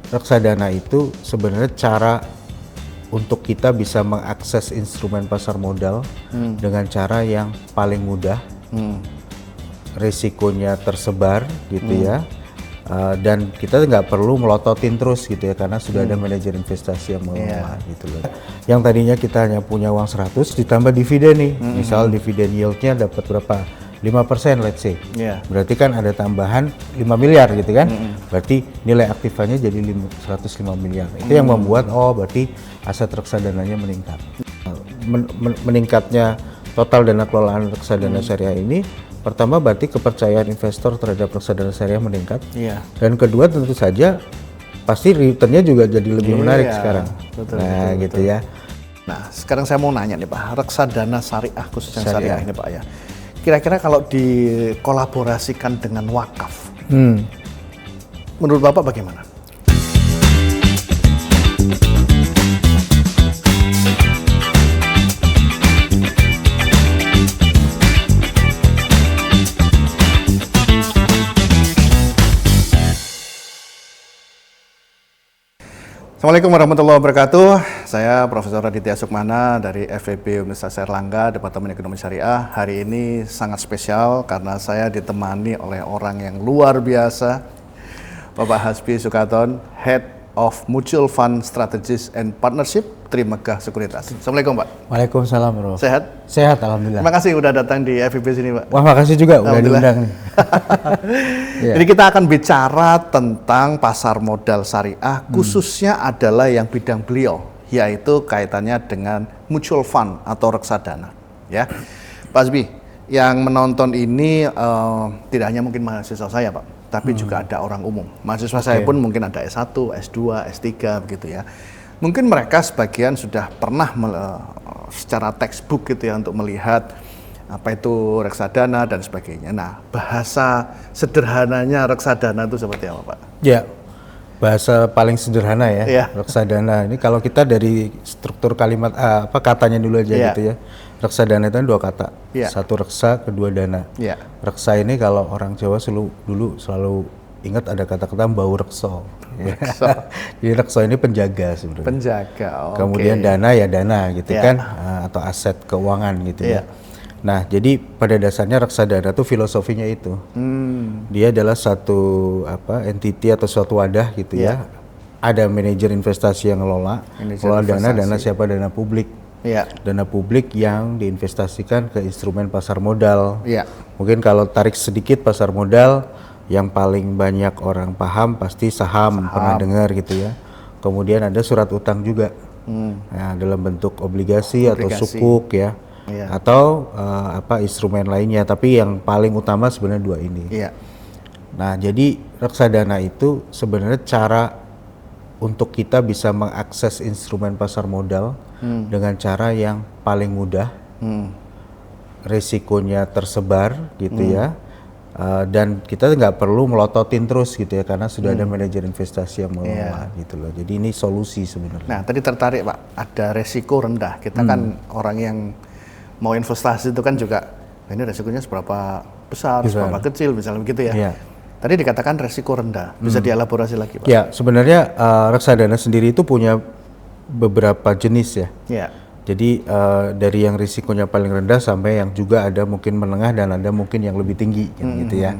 reksadana itu sebenarnya cara untuk kita bisa mengakses instrumen pasar modal dengan cara yang paling mudah, risikonya tersebar gitu ya, dan kita nggak perlu melototin terus gitu ya karena sudah ada manajer investasi yang mengelola gitu loh. Yang tadinya kita hanya punya uang 100 ditambah dividen nih, misal dividen yieldnya dapat berapa? 5% let's say. Berarti kan ada tambahan 5 miliar gitu kan. Berarti nilai aktifanya jadi 105 miliar. Itu yang membuat berarti aset reksadananya meningkat. Meningkatnya total dana kelolaan reksadana syariah ini pertama berarti kepercayaan investor terhadap reksadana syariah meningkat. Dan kedua tentu saja pasti returnnya juga jadi lebih menarik sekarang. Betul. Gitu ya. Nah, sekarang saya mau nanya nih Pak, reksadana syariah khususnya syariah ini Pak ya. Kira-kira kalau dikolaborasikan dengan wakaf, menurut Bapak bagaimana? Assalamualaikum warahmatullahi wabarakatuh. Saya Profesor Raditya Sukmana dari FEB Universitas Airlangga, Departemen Ekonomi Syariah. Hari ini sangat spesial karena saya ditemani oleh orang yang luar biasa, Bapak Hasbi Sukaton, Head of Mutual Fund Strategies and Partnership, Trimegah Sekuritas. Assalamualaikum Pak. Waalaikumsalam bro. Sehat? Sehat alhamdulillah. Terima kasih udah datang di FEB sini Pak. Wah makasih juga udah diundang nih. Jadi kita akan bicara tentang pasar modal syariah, khususnya adalah yang bidang beliau, yaitu kaitannya dengan mutual fund atau reksadana. Ya, Pak Hasbi, yang menonton ini tidak hanya mungkin mahasiswa saya Pak, tapi juga ada orang umum. Mahasiswa saya pun mungkin ada S1, S2, S3 begitu ya. Mungkin mereka sebagian sudah pernah secara textbook gitu ya untuk melihat apa itu reksadana dan sebagainya. Nah, bahasa sederhananya reksadana itu seperti apa, Pak? Ya, bahasa paling sederhana ya, reksadana. Ini kalau kita dari struktur kalimat katanya dulu aja gitu ya. Reksadana itu kan dua kata, satu reksa, kedua dana. Reksa ini kalau orang Jawa dulu selalu ingat ada kata-kata bau rekso. Jadi rekso ini penjaga sebenarnya. Penjaga. Kemudian dana ya dana gitu kan, atau aset keuangan gitu ya. Nah, jadi pada dasarnya reksadana itu filosofinya itu. Dia adalah satu entity atau suatu wadah gitu ya. Ada manajer investasi yang ngelola dana siapa? Dana publik. Dana publik yang diinvestasikan ke instrumen pasar modal. Mungkin kalau tarik sedikit pasar modal, yang paling banyak orang paham pasti saham. Pernah dengar gitu ya. Kemudian ada surat utang juga, dalam bentuk obligasi atau sukuk ya. Atau instrumen lainnya, tapi yang paling utama sebenarnya dua ini. Nah, jadi reksadana itu sebenarnya cara untuk kita bisa mengakses instrumen pasar modal dengan cara yang paling mudah, risikonya tersebar gitu ya, dan kita nggak perlu melototin terus gitu ya karena sudah ada manajer investasi yang mengelola gitu loh. Jadi ini solusi sebenarnya. Nah, tadi tertarik Pak, ada resiko rendah. Kita kan orang yang mau investasi itu kan juga ini resikonya seberapa besar, seberapa kecil misalnya begitu ya. Tadi dikatakan resiko rendah, bisa dielaborasi lagi Pak? Ya, sebenarnya reksadana sendiri itu punya beberapa jenis ya. Jadi dari yang risikonya paling rendah sampai yang juga ada mungkin menengah dan ada mungkin yang lebih tinggi gitu ya.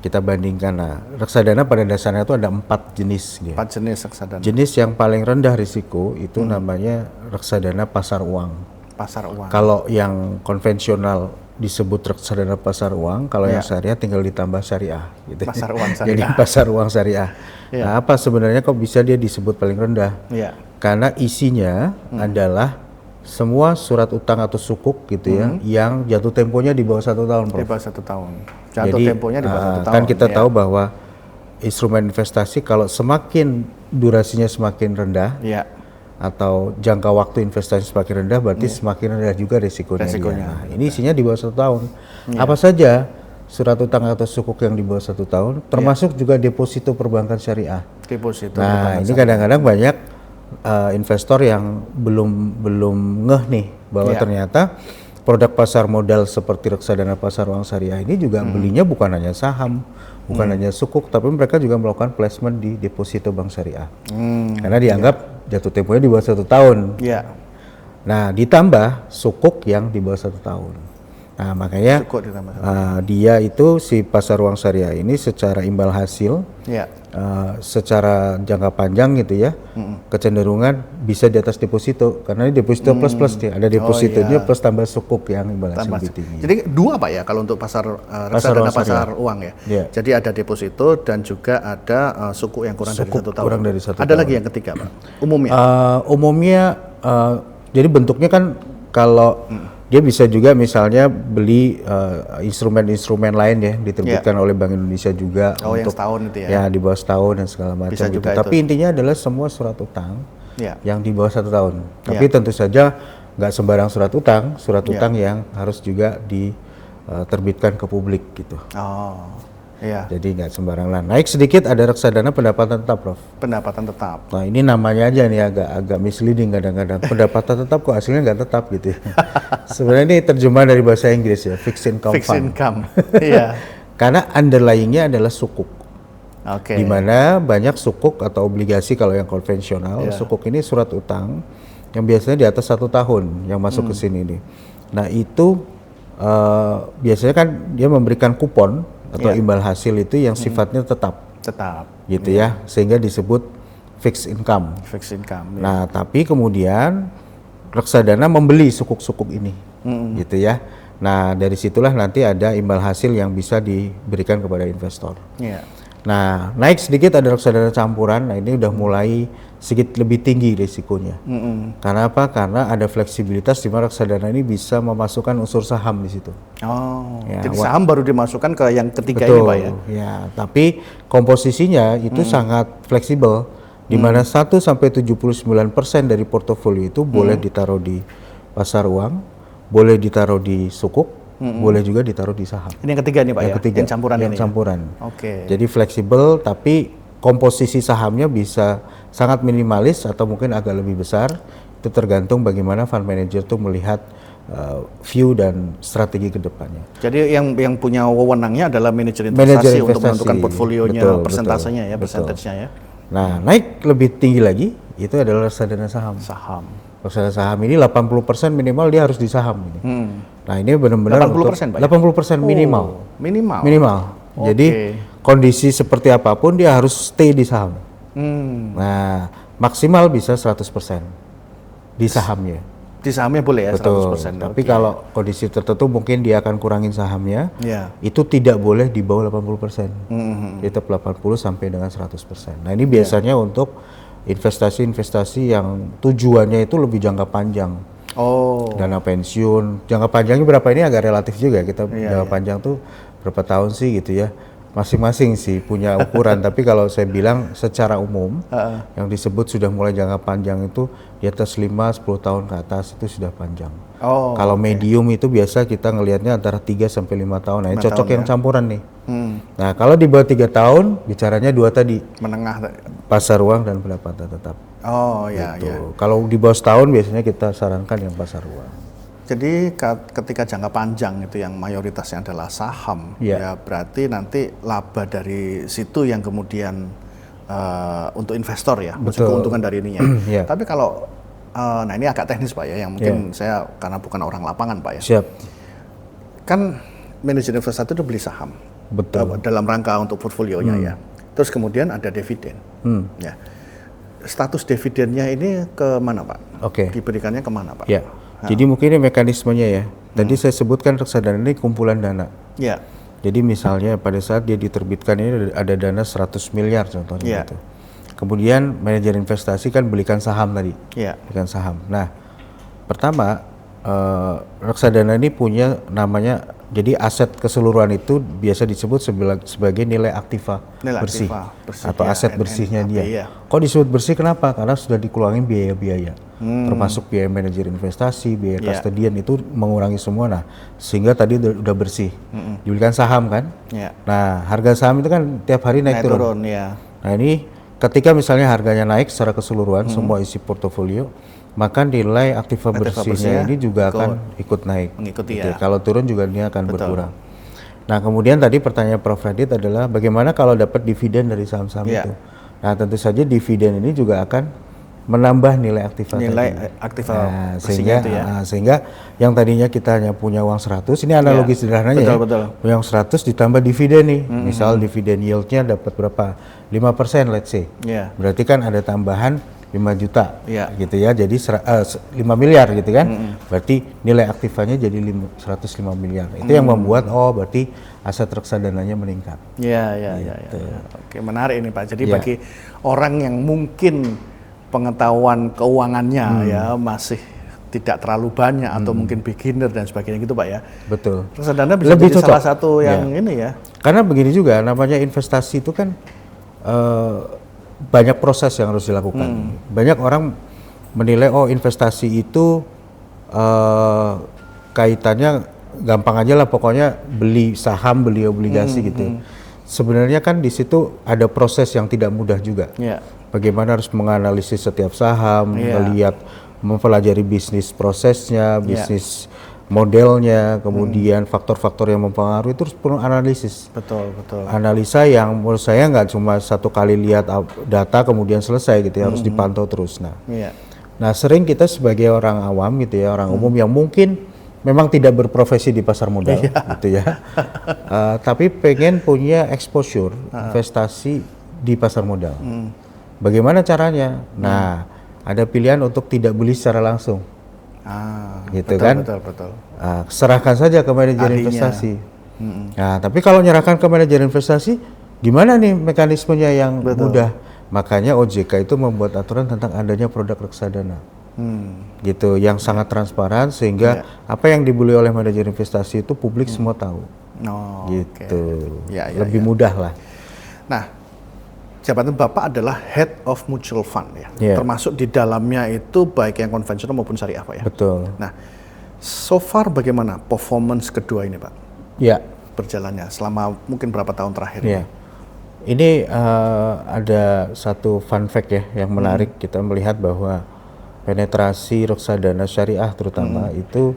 Kita bandingkan. Nah, reksadana pada dasarnya itu ada 4 jenis. 4 jenis reksadana. Jenis yang paling rendah risiko itu namanya reksadana pasar uang. Pasar uang. Kalau yang konvensional disebut reksadana pasar uang, kalau yang syariah tinggal ditambah syariah gitu. Pasar uang syariah. Jadi pasar uang syariah. Nah, apa sebenarnya kok bisa dia disebut paling rendah? Karena isinya adalah semua surat utang atau sukuk gitu ya, yang jatuh temponya di bawah 1 tahun, Prof. Di bawah 1 tahun. Jatuh temponya di bawah 1 tahun. Kan kita tahu bahwa instrumen investasi kalau semakin durasinya semakin rendah, atau jangka waktu investasi semakin rendah, berarti semakin rendah juga risikonya. Nah, ini isinya di bawah 1 tahun. Apa saja surat utang atau sukuk yang di bawah 1 tahun, termasuk juga deposito perbankan syariah. Deposito. Nah, ini kadang-kadang banyak investor yang belum ngeh nih bahwa ternyata produk pasar modal seperti reksadana pasar uang syariah ini juga belinya bukan hanya saham, bukan hanya sukuk, tapi mereka juga melakukan placement di deposito bank syariah. Karena dianggap jatuh temponya di bawah 1 tahun. Ya. Nah, ditambah sukuk yang di bawah 1 tahun. Nah, makanya dia itu si pasar uang syariah ini secara imbal hasil, secara jangka panjang gitu ya, kecenderungan bisa di atas deposito, karena ini deposito plus dia, ada depositonya plus tambah sukuk yang imbal hasil lebih tinggi. Jadi dua Pak ya kalau untuk pasar reksadana pasar uang ya. Jadi ada deposito dan juga ada suku yang kurang dari 1 tahun. Kurang dari 1 tahun. Ada lagi yang ketiga Pak. Umumnya jadi bentuknya kan kalau dia bisa juga misalnya beli instrumen-instrumen lain ya diterbitkan oleh Bank Indonesia juga untuk yang setahun itu ya. Ya di bawah setahun dan segala macam gitu. Tapi intinya adalah semua surat utang yang di bawah 1 tahun. Tapi tentu saja nggak sembarang surat utang yang harus juga diterbitkan ke publik gitu. Jadi nggak sembarang lah. Naik sedikit ada reksadana pendapatan tetap, Prof. Pendapatan tetap. Nah ini namanya aja nih agak misleading kadang-kadang. Pendapatan tetap kok hasilnya nggak tetap gitu. Sebenarnya ini terjemahan dari bahasa Inggris ya, fixed income fund. Fixed income, iya. Karena underlyingnya adalah sukuk. Di mana banyak sukuk atau obligasi kalau yang konvensional, sukuk ini surat utang yang biasanya di atas 1 tahun yang masuk ke sini nih. Nah itu biasanya kan dia memberikan kupon atau imbal hasil itu yang sifatnya tetap gitu ya, sehingga disebut fixed income. Nah tapi kemudian reksadana membeli sukuk-sukuk ini gitu ya. Nah dari situlah nanti ada imbal hasil yang bisa diberikan kepada investor. Nah naik sedikit ada reksadana campuran. Nah ini udah mulai sedikit lebih tinggi risikonya. Karena apa? Karena ada fleksibilitas di mana reksadana ini bisa memasukkan unsur saham di situ. Jadi saham baru dimasukkan ke yang ketiga ini Pak ya? Ya, tapi komposisinya itu sangat fleksibel. Di mana 1-79% dari portofolio itu boleh ditaruh di pasar uang, boleh ditaruh di sukuk, boleh juga ditaruh di saham. Ini yang ketiga nih Pak yang campuran ini. Campuran. Jadi fleksibel, tapi komposisi sahamnya bisa sangat minimalis atau mungkin agak lebih besar. Itu tergantung bagaimana fund manager tuh melihat view dan strategi ke depannya. Jadi yang punya wewenangnya adalah manajer investasi untuk menentukan portfolionya, persentasenya ya, persentasenya ya. Nah, naik lebih tinggi lagi itu adalah reksadana saham. Reksadana saham ini 80% minimal dia harus di saham ini. Nah, ini benar-benar 80% Pak. 80% minimal. Minimal. Jadi kondisi seperti apapun dia harus stay di saham. Nah, maksimal bisa 100% di sahamnya. Di sahamnya boleh ya. Betul. 100%. Tapi kalau kondisi tertentu mungkin dia akan kurangin sahamnya. Itu tidak boleh di bawah 80%. Tetap 80 sampai dengan 100%. Nah, ini biasanya untuk investasi-investasi yang tujuannya itu lebih jangka panjang. Dana pensiun. Jangka panjangnya berapa ini agak relatif juga. Kita jangka panjang tuh berapa tahun sih gitu ya. Masing-masing sih punya ukuran. Tapi kalau saya bilang secara umum yang disebut sudah mulai jangka panjang itu di atas 5-10 tahun ke atas itu sudah panjang. Kalau medium itu biasa kita ngelihatnya antara 3-5 tahun. Nah ini cocok yang campuran nih. Nah kalau di bawah 3 tahun bicaranya 2 tadi. Menengah. Pasar uang dan pendapatan tetap. Gitu. Kalau di bawah setahun biasanya kita sarankan yang pasar uang. Jadi ketika jangka panjang itu yang mayoritasnya adalah saham, ya berarti nanti laba dari situ yang kemudian untuk investor ya, maksud keuntungan dari ininya. Tapi kalau, nah ini agak teknis Pak ya, yang mungkin saya karena bukan orang lapangan Pak ya. Kan manajer investasi itu beli saham, dalam rangka untuk portfolionya ya. Terus kemudian ada dividen, ya. Status dividennya ini ke mana Pak? Diberikannya kemana Pak? Jadi mungkin ini mekanismenya ya. Tadi saya sebutkan reksadana ini kumpulan dana. Jadi misalnya pada saat dia diterbitkan ini ada dana 100 miliar contohnya gitu. Kemudian manajer investasi kan belikan saham tadi. Belikan saham. Nah, pertama reksadana ini punya namanya, jadi aset keseluruhan itu biasa disebut sebagai nilai aktiva bersih atau aset bersihnya dia. Kok disebut bersih kenapa? Karena sudah dikeluarin biaya-biaya. Termasuk biaya manajer investasi, biaya custodian itu mengurangi semua. Nah, sehingga tadi udah bersih. Dibelikan saham kan? Nah, harga saham itu kan tiap hari naik turun. Nah, ini ketika misalnya harganya naik secara keseluruhan semua isi portofolio, maka nilai aktiva bersihnya ini juga akan ikut naik. Mengikuti Kalau turun juga dia akan berkurang. Nah, kemudian tadi pertanyaan Prof. Radit adalah bagaimana kalau dapat dividen dari saham-saham itu? Nah, tentu saja dividen ini juga akan menambah nilai aktiva sehingga yang tadinya kita hanya punya uang 100, ini analogi sederhananya punya uang 100 ditambah dividen nih, misal dividen yieldnya dapat berapa? 5% let's say. Berarti kan ada tambahan 5 juta gitu ya, jadi 5 miliar gitu kan. Berarti nilai aktivanya jadi 105 miliar. Itu yang membuat berarti aset reksadananya meningkat. Oke, menarik ini Pak. Jadi bagi orang yang mungkin pengetahuan keuangannya ya masih tidak terlalu banyak atau mungkin beginner dan sebagainya gitu Pak ya. Betul. Reksadana bisa lebih jadi salah satu yang ini ya. Karena begini juga, namanya investasi itu kan banyak proses yang harus dilakukan. Banyak orang menilai investasi itu kaitannya gampang aja lah, pokoknya beli saham, beli obligasi gitu. Sebenarnya kan di situ ada proses yang tidak mudah juga. Bagaimana harus menganalisis setiap saham, melihat, mempelajari bisnis prosesnya, bisnis modelnya, kemudian faktor-faktor yang mempengaruhi itu harus perlu analisis. Betul. Analisa yang menurut saya nggak cuma satu kali lihat data kemudian selesai gitu ya, harus dipantau terus. Nah, sering kita sebagai orang awam gitu ya, orang umum yang mungkin memang tidak berprofesi di pasar modal gitu ya, tapi pengen punya exposure investasi di pasar modal. Bagaimana caranya? Nah, ada pilihan untuk tidak beli secara langsung. Gitu kan? Betul. Serahkan saja ke manajer investasi. Nah, tapi kalau menyerahkan ke manajer investasi, gimana nih mekanismenya yang mudah? Makanya OJK itu membuat aturan tentang adanya produk reksadana. Gitu, yang sangat transparan sehingga apa yang dibeli oleh manajer investasi itu publik semua tahu. Gitu. Lebih mudah lah. Nah, jabatan Bapak adalah Head of Mutual Fund ya. Termasuk di dalamnya itu baik yang konvensional maupun syariah Pak ya. Betul. Nah, so far bagaimana performance kedua ini Pak? Berjalannya selama mungkin berapa tahun terakhir ini? Ini ada satu fun fact ya yang menarik, kita melihat bahwa penetrasi reksadana syariah terutama itu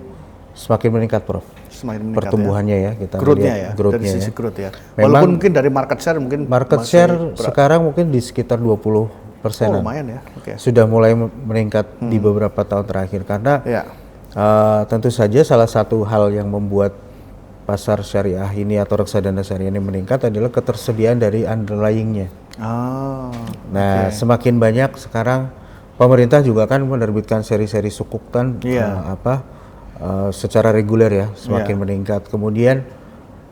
semakin meningkat Prof. Semakin meningkat pertumbuhannya ya, kita lihat growth-nya dari sisi growth ya. Walaupun mungkin dari market share sekarang mungkin di sekitar 20%-an. Lumayan ya. Sudah mulai meningkat di beberapa tahun terakhir karena tentu saja salah satu hal yang membuat pasar syariah ini atau reksadana syariah ini meningkat adalah ketersediaan dari underlying-nya. Semakin banyak sekarang pemerintah juga kan menerbitkan seri-seri sukuk kan secara reguler ya, semakin meningkat. Kemudian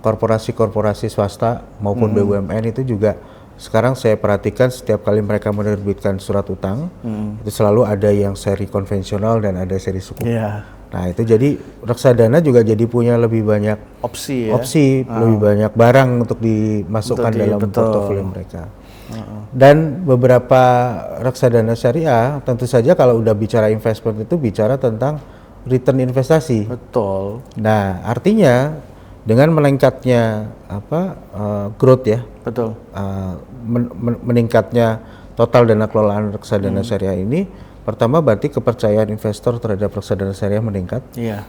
korporasi-korporasi swasta maupun BUMN itu juga sekarang saya perhatikan setiap kali mereka menerbitkan surat utang itu selalu ada yang seri konvensional dan ada seri sukuk. Nah, itu jadi reksadana juga jadi punya lebih banyak opsi, lebih banyak barang untuk dimasukkan dalam portofolio mereka. Dan beberapa reksadana syariah tentu saja kalau udah bicara investment itu bicara tentang return investasi. Betul. Nah, artinya dengan meningkatnya growth ya. Betul. Meningkatnya total dana kelolaan reksadana syariah ini, pertama berarti kepercayaan investor terhadap reksadana syariah meningkat.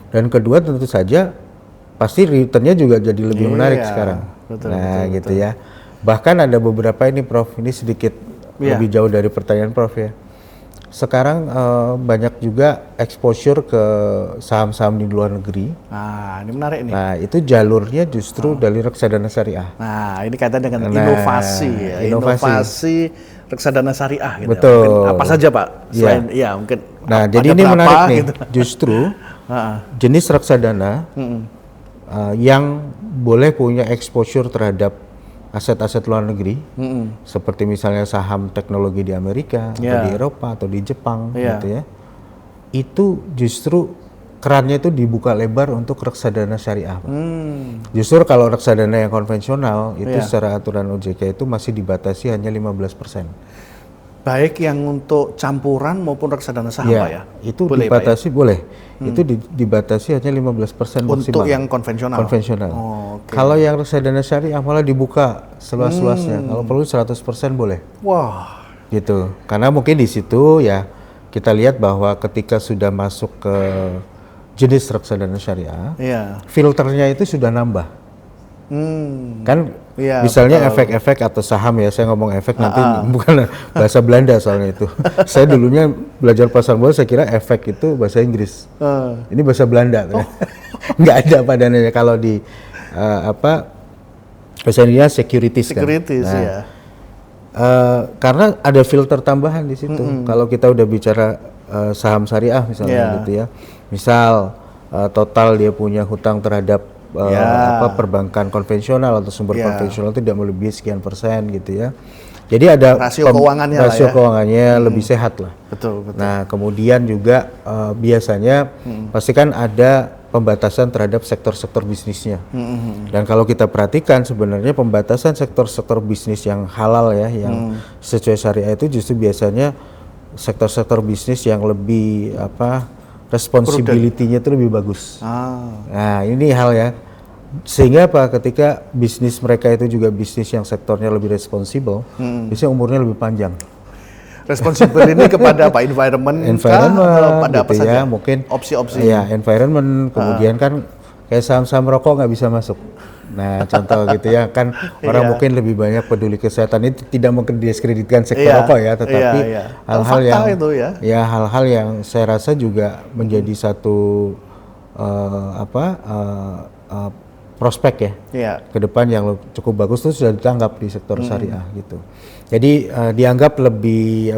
Dan kedua tentu saja pasti returnnya juga jadi lebih menarik sekarang. Betul. Ya. Bahkan ada beberapa ini Prof, ini sedikit lebih jauh dari pertanyaan Prof ya. Sekarang banyak juga exposure ke saham-saham di luar negeri. Nah, ini menarik nih. Nah, itu jalurnya justru dari reksadana syariah. Nah, ini kaitan dengan inovasi ya. Inovasi reksadana syariah gitu. Betul. Mungkin apa saja Pak? Selain mungkin. Nah, jadi ini menarik nih. Gitu. Justru jenis reksadana yang boleh punya exposure terhadap aset-aset luar negeri, seperti misalnya saham teknologi di Amerika, atau di Eropa, atau di Jepang, gitu ya. Itu justru kerannya itu dibuka lebar untuk reksadana syariah. Justru kalau reksadana yang konvensional, itu secara aturan OJK itu masih dibatasi hanya 15%. Baik yang untuk campuran maupun reksadana saham Pak ya? Itu boleh, dibatasi Pak, ya? Boleh. Itu dibatasi hanya 15% maksimal. Untuk yang konvensional? Konvensional. Kalau yang reksadana syariah malah dibuka seluas-luasnya. Kalau perlu 100% boleh. Wah. Gitu. Karena mungkin di situ ya kita lihat bahwa ketika sudah masuk ke jenis reksadana syariah, filternya itu sudah nambah. Kan Iya, misalnya efek-efek atau saham ya, saya ngomong efek nanti bukan bahasa Belanda soalnya itu. Saya dulunya belajar pasar modal, saya kira efek itu bahasa Inggris. Ini bahasa Belanda. Nggak ada padanannya kalau di bahasa Inggrisnya securities kan. Ya. Karena ada filter tambahan di situ. Kalau kita udah bicara saham syariah misalnya gitu ya. Misal total dia punya hutang terhadap perbankan konvensional atau sumber konvensional tidak melebihi sekian persen gitu ya. Jadi ada rasio keuangannya keuangannya lebih sehat lah. Betul. Nah kemudian juga biasanya pasti kan ada pembatasan terhadap sektor-sektor bisnisnya. Dan kalau kita perhatikan sebenarnya pembatasan sektor-sektor bisnis yang halal ya, yang sesuai syariah itu justru biasanya sektor-sektor bisnis yang lebih responsibility-nya itu lebih bagus. Nah, ini hal ya. Sehingga ketika bisnis mereka itu juga bisnis yang sektornya lebih responsibel, biasanya umurnya lebih panjang. Responsibel ini kepada environment pada gitu apa saja? Ya, mungkin opsi-opsi. Ya, environment, kemudian kan kayak saham-saham rokok nggak bisa masuk. Nah, contoh gitu ya, kan orang mungkin lebih banyak peduli kesehatan, itu tidak mungkin diskreditkan sektor rokok ya, tetapi hal-hal yang itu hal-hal yang saya rasa juga menjadi satu prospek ya ke depan yang cukup bagus itu sudah ditangkap di sektor syariah gitu. Jadi dianggap lebih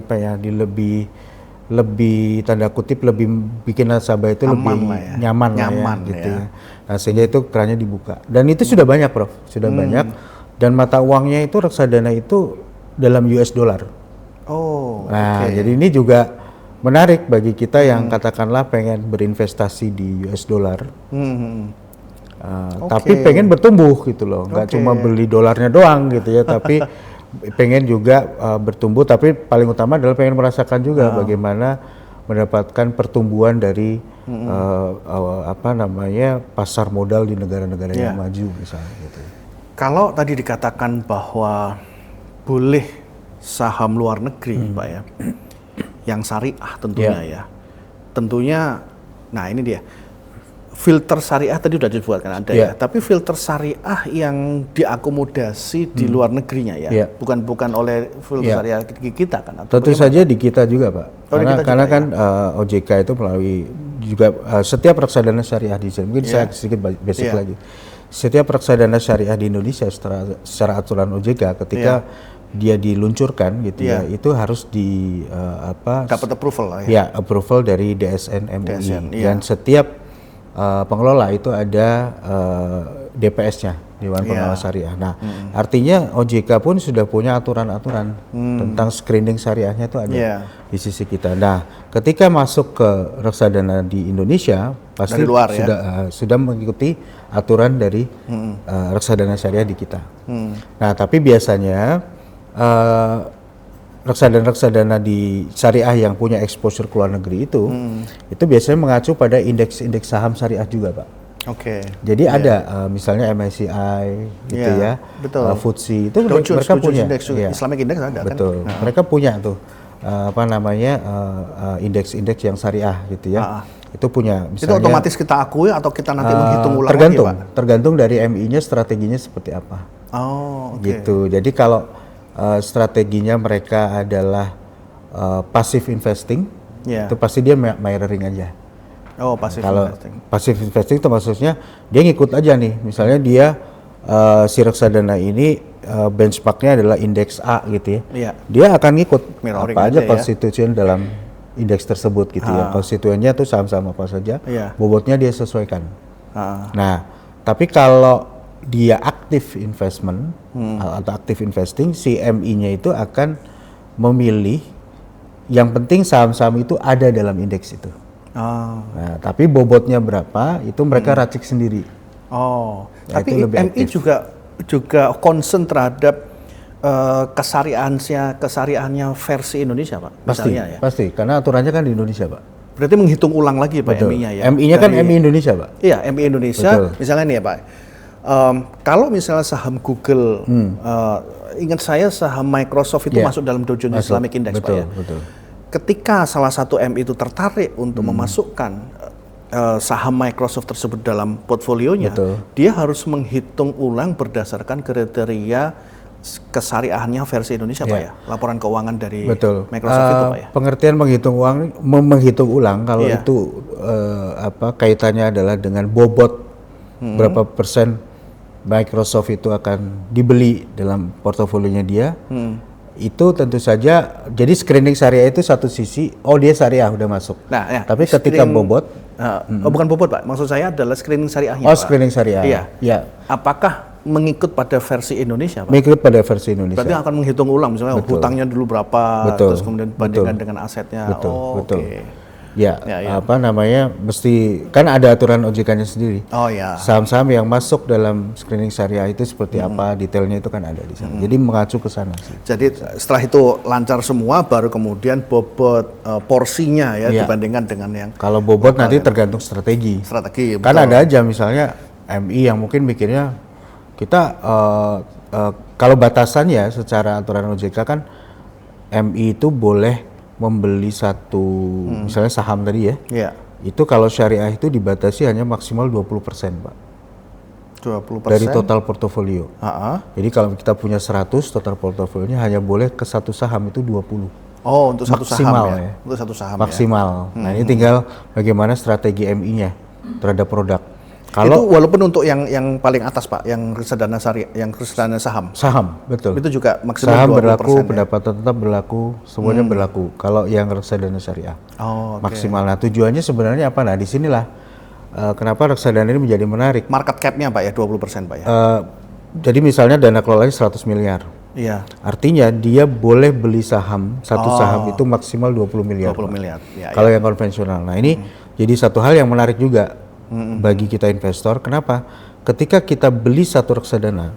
lebih tanda kutip lebih bikin nasabah itu lebih nyaman gitu ya. Nah, sehingga itu kerannya dibuka. Dan itu sudah banyak, Prof. Sudah banyak. Dan mata uangnya itu reksadana itu dalam US dollar. Jadi ini juga menarik bagi kita yang katakanlah pengen berinvestasi di US dollar. Tapi pengen bertumbuh gitu loh. Nggak cuma beli dolarnya doang gitu ya, tapi pengen juga bertumbuh, tapi paling utama adalah pengen merasakan juga bagaimana mendapatkan pertumbuhan dari pasar modal di negara-negara yang maju misalnya gitu. Kalau tadi dikatakan bahwa boleh saham luar negeri, Pak ya, yang syariah tentunya tentunya, nah ini dia. Filter syariah tadi sudah disebutkan ada ya, tapi filter syariah yang diakomodasi di luar negerinya bukan oleh filter syariah kita kan? Tentu saja di kita juga, Pak. Karena kan OJK itu melalui juga setiap reksadana syariah di Indonesia. Mungkin saya sedikit basic lagi. Setiap reksadana syariah di Indonesia secara aturan OJK ketika dia diluncurkan gitu ya, itu harus dapat approval lah ya. Approval dari DSN MUI dan setiap pengelola itu ada DPS-nya, Dewan Pengawas Syariah. Nah, artinya OJK pun sudah punya aturan-aturan tentang screening syariahnya itu ada di sisi kita. Nah, ketika masuk ke reksadana di Indonesia pasti luar, sudah mengikuti aturan dari reksadana syariah di kita. Nah, tapi biasanya reksadana-reksadana di syariah yang punya exposure ke luar negeri itu biasanya mengacu pada indeks-indeks saham syariah juga, Pak. Jadi ada misalnya MSCI gitu ya, FTSE itu mereka punya Islamic Index ada betul. Kan? Mereka punya tuh indeks-indeks yang syariah gitu ya. Itu punya misalnya, itu otomatis kita akui atau kita nanti menghitung ulang tergantung lagi, Pak? Tergantung dari MI-nya strateginya seperti apa. Gitu. Jadi kalau strateginya mereka adalah passive investing, itu pasti dia mirroring aja. Kalau passive investing itu maksudnya dia ngikut aja nih, misalnya dia si reksadana ini benchmarknya adalah indeks A gitu ya, dia akan ngikut mirroring apa aja konstituen dalam indeks tersebut gitu ya. Konstituennya tuh saham-saham apa saja, bobotnya dia sesuaikan. Nah, tapi kalau dia aktif investment atau aktif investing, si MI-nya itu akan memilih yang penting saham-saham itu ada dalam indeks itu. Nah, tapi bobotnya berapa itu mereka racik sendiri. Tapi MI juga concern terhadap kesariahannya versi Indonesia, Pak. Pasti, karena aturannya kan di Indonesia, Pak. Berarti menghitung ulang lagi, Pak, MI-nya ya. MI-nya kan MI Indonesia, Pak. Iya, MI Indonesia. Misalnya nih ya, Pak. Kalau misalnya saham Google, ingat saya saham Microsoft itu masuk dalam Dow Jones Islamic Index, Pak ya. Ketika salah satu MI itu tertarik untuk memasukkan saham Microsoft tersebut dalam portfolionya, dia harus menghitung ulang berdasarkan kriteria kesariahannya versi Indonesia, Pak ya. Laporan keuangan dari Microsoft itu, Pak ya. Pengertian menghitung ulang kalau itu kaitannya adalah dengan bobot berapa persen Microsoft itu akan dibeli dalam portofolionya dia. Itu tentu saja, jadi screening syariah itu satu sisi, dia syariah udah masuk. Nah, ya, tapi ketika bobot, bukan bobot, Pak. Maksud saya adalah screening syariahnya. Pak. Screening syariah. Iya. Ya. Apakah mengikut pada versi Indonesia, Pak? Mengikut pada versi Indonesia. Berarti akan menghitung ulang, misalnya hutangnya dulu berapa, terus kemudian bandingkan dengan asetnya. Betul. Okay. Ya, mesti kan ada aturan OJK-nya sendiri. Saham-saham yang masuk dalam screening syariah itu seperti apa, detailnya itu kan ada di sana. Jadi mengacu ke sana sih. Jadi setelah itu lancar semua, baru kemudian bobot porsinya dibandingkan dengan yang. Kalau bobot nanti tergantung strategi. Kan ada aja misalnya MI yang mungkin mikirnya kita kalau batasannya secara aturan OJK kan MI itu boleh membeli satu misalnya saham tadi ya. Itu kalau syariah itu dibatasi hanya maksimal 20%, Pak. 20% dari total portofolio. Jadi kalau kita punya 100, total portofolionya hanya boleh ke satu saham itu 20. Untuk satu maksimal saham ya. Untuk satu saham maksimal. Nah, ini tinggal bagaimana strategi MI-nya terhadap produk. Kalau itu walaupun untuk yang paling atas, Pak, yang reksadana syariah, yang reksadana saham, betul. Itu juga maksimal saham 20% berlaku, pendapatan tetap berlaku, semuanya berlaku. Kalau yang reksadana syariah, maksimal. Nah, tujuannya sebenarnya apa? Nah, disinilah kenapa reksadana ini menjadi menarik. Market cap-nya, Pak ya, 20%, Pak ya. Jadi misalnya dana kelolanya 100 miliar. Iya. Artinya dia boleh beli saham, satu saham itu maksimal 20 miliar. 20 miliar. Kalau yang konvensional. Nah, ini jadi satu hal yang menarik juga bagi kita investor. Kenapa? Ketika kita beli satu reksadana,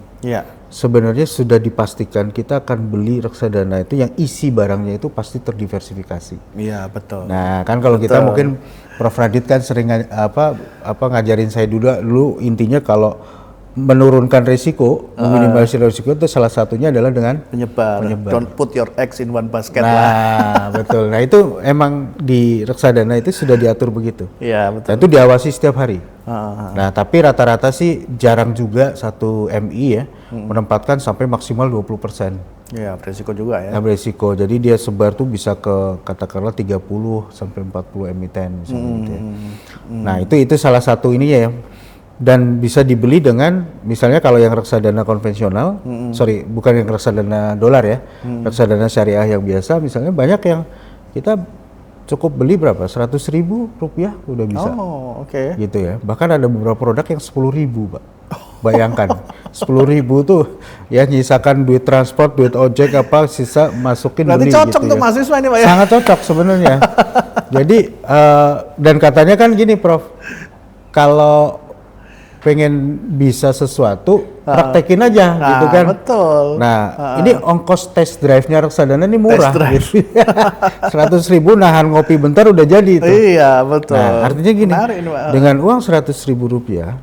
sebenarnya sudah dipastikan kita akan beli reksadana itu yang isi barangnya itu pasti terdiversifikasi. Iya, betul. Nah, kan kalau kita mungkin Prof Radit kan sering ngajarin saya dulu intinya kalau menurunkan risiko, meminimalisir risiko itu salah satunya adalah dengan penyebar. Don't put your eggs in one basket. Nah, betul. Nah, itu emang di reksadana itu sudah diatur begitu. Iya, betul. Dan itu diawasi setiap hari. Nah, tapi rata-rata sih jarang juga satu MI ya menempatkan sampai maksimal 20%. Iya, berisiko juga ya. Nah, berisiko. Jadi dia sebar tuh bisa ke katakanlah 30 sampai 40 emiten misalnya gitu ya. Nah, itu salah satu ininya ya. Dan bisa dibeli dengan misalnya kalau yang reksadana konvensional, bukan yang reksadana dolar ya, reksadana syariah yang biasa misalnya banyak yang kita cukup beli berapa? 100.000 rupiah udah bisa. Gitu ya. Bahkan ada beberapa produk yang 10.000, Pak. Bayangkan 10.000 tuh ya nyisakan duit transport, duit ojek apa sisa masukin beli. Berarti cocok gitu untuk ya. mahasiswa ini, Pak ya. Sangat cocok sebenarnya. Jadi dan katanya kan gini, Prof. Kalau pengen bisa sesuatu, praktekin aja gitu kan. Betul. Nah, ini ongkos test drive-nya reksadana ini murah. Gitu. 100.000 nahan ngopi bentar udah jadi itu. Iya, betul. Nah, artinya gini, dengan uang 100.000 rupiah,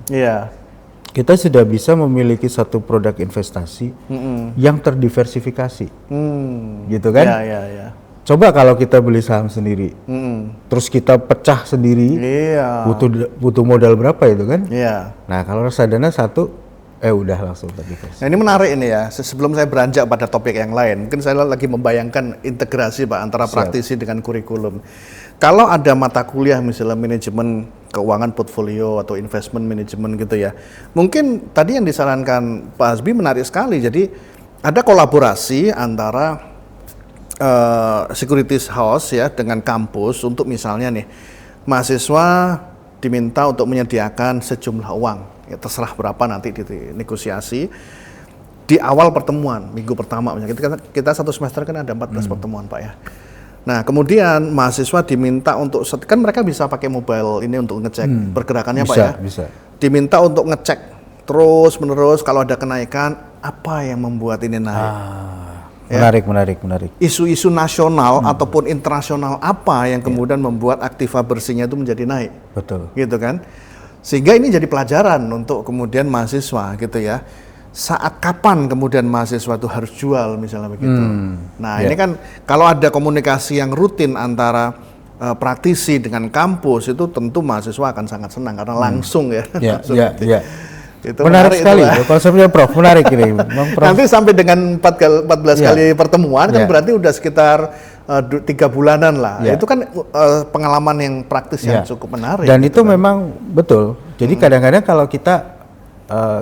kita sudah bisa memiliki satu produk investasi yang terdiversifikasi. Gitu kan? Iya. Coba kalau kita beli saham sendiri, terus kita pecah sendiri, butuh modal berapa itu kan? Nah, kalau reksadana satu, udah langsung terdiversifikasi. Nah, ini menarik ini ya. Sebelum saya beranjak pada topik yang lain, mungkin saya lagi membayangkan integrasi, Pak, antara praktisi dengan kurikulum. Kalau ada mata kuliah misalnya manajemen keuangan portfolio atau investment management gitu ya, mungkin tadi yang disarankan Pak Hasbi menarik sekali. Jadi ada kolaborasi antara securities house ya dengan kampus untuk misalnya nih mahasiswa diminta untuk menyediakan sejumlah uang ya, terserah berapa nanti dinegosiasi di awal pertemuan minggu pertama. Kita satu semester kan ada 14 pertemuan, Pak ya. Nah, kemudian mahasiswa diminta untuk kan mereka bisa pakai mobile ini untuk ngecek pergerakannya, Pak ya. Bisa. Diminta untuk ngecek terus menerus kalau ada kenaikan, apa yang membuat ini naik. Menarik. Isu-isu nasional ataupun internasional apa yang kemudian membuat aktiva bersihnya itu menjadi naik. Betul. Gitu kan? Sehingga ini jadi pelajaran untuk kemudian mahasiswa gitu ya. Saat kapan kemudian mahasiswa itu harus jual misalnya begitu. Nah, ini kan kalau ada komunikasi yang rutin antara praktisi dengan kampus itu tentu mahasiswa akan sangat senang karena langsung ya. Ya. Itu menarik sekali itu konsepnya Prof, menarik ini. Prof. Nanti sampai dengan 14 kali pertemuan kan berarti udah sekitar 3 bulanan lah. Itu kan pengalaman yang praktis yang cukup menarik. Dan itu kan memang betul. Jadi kadang-kadang kalau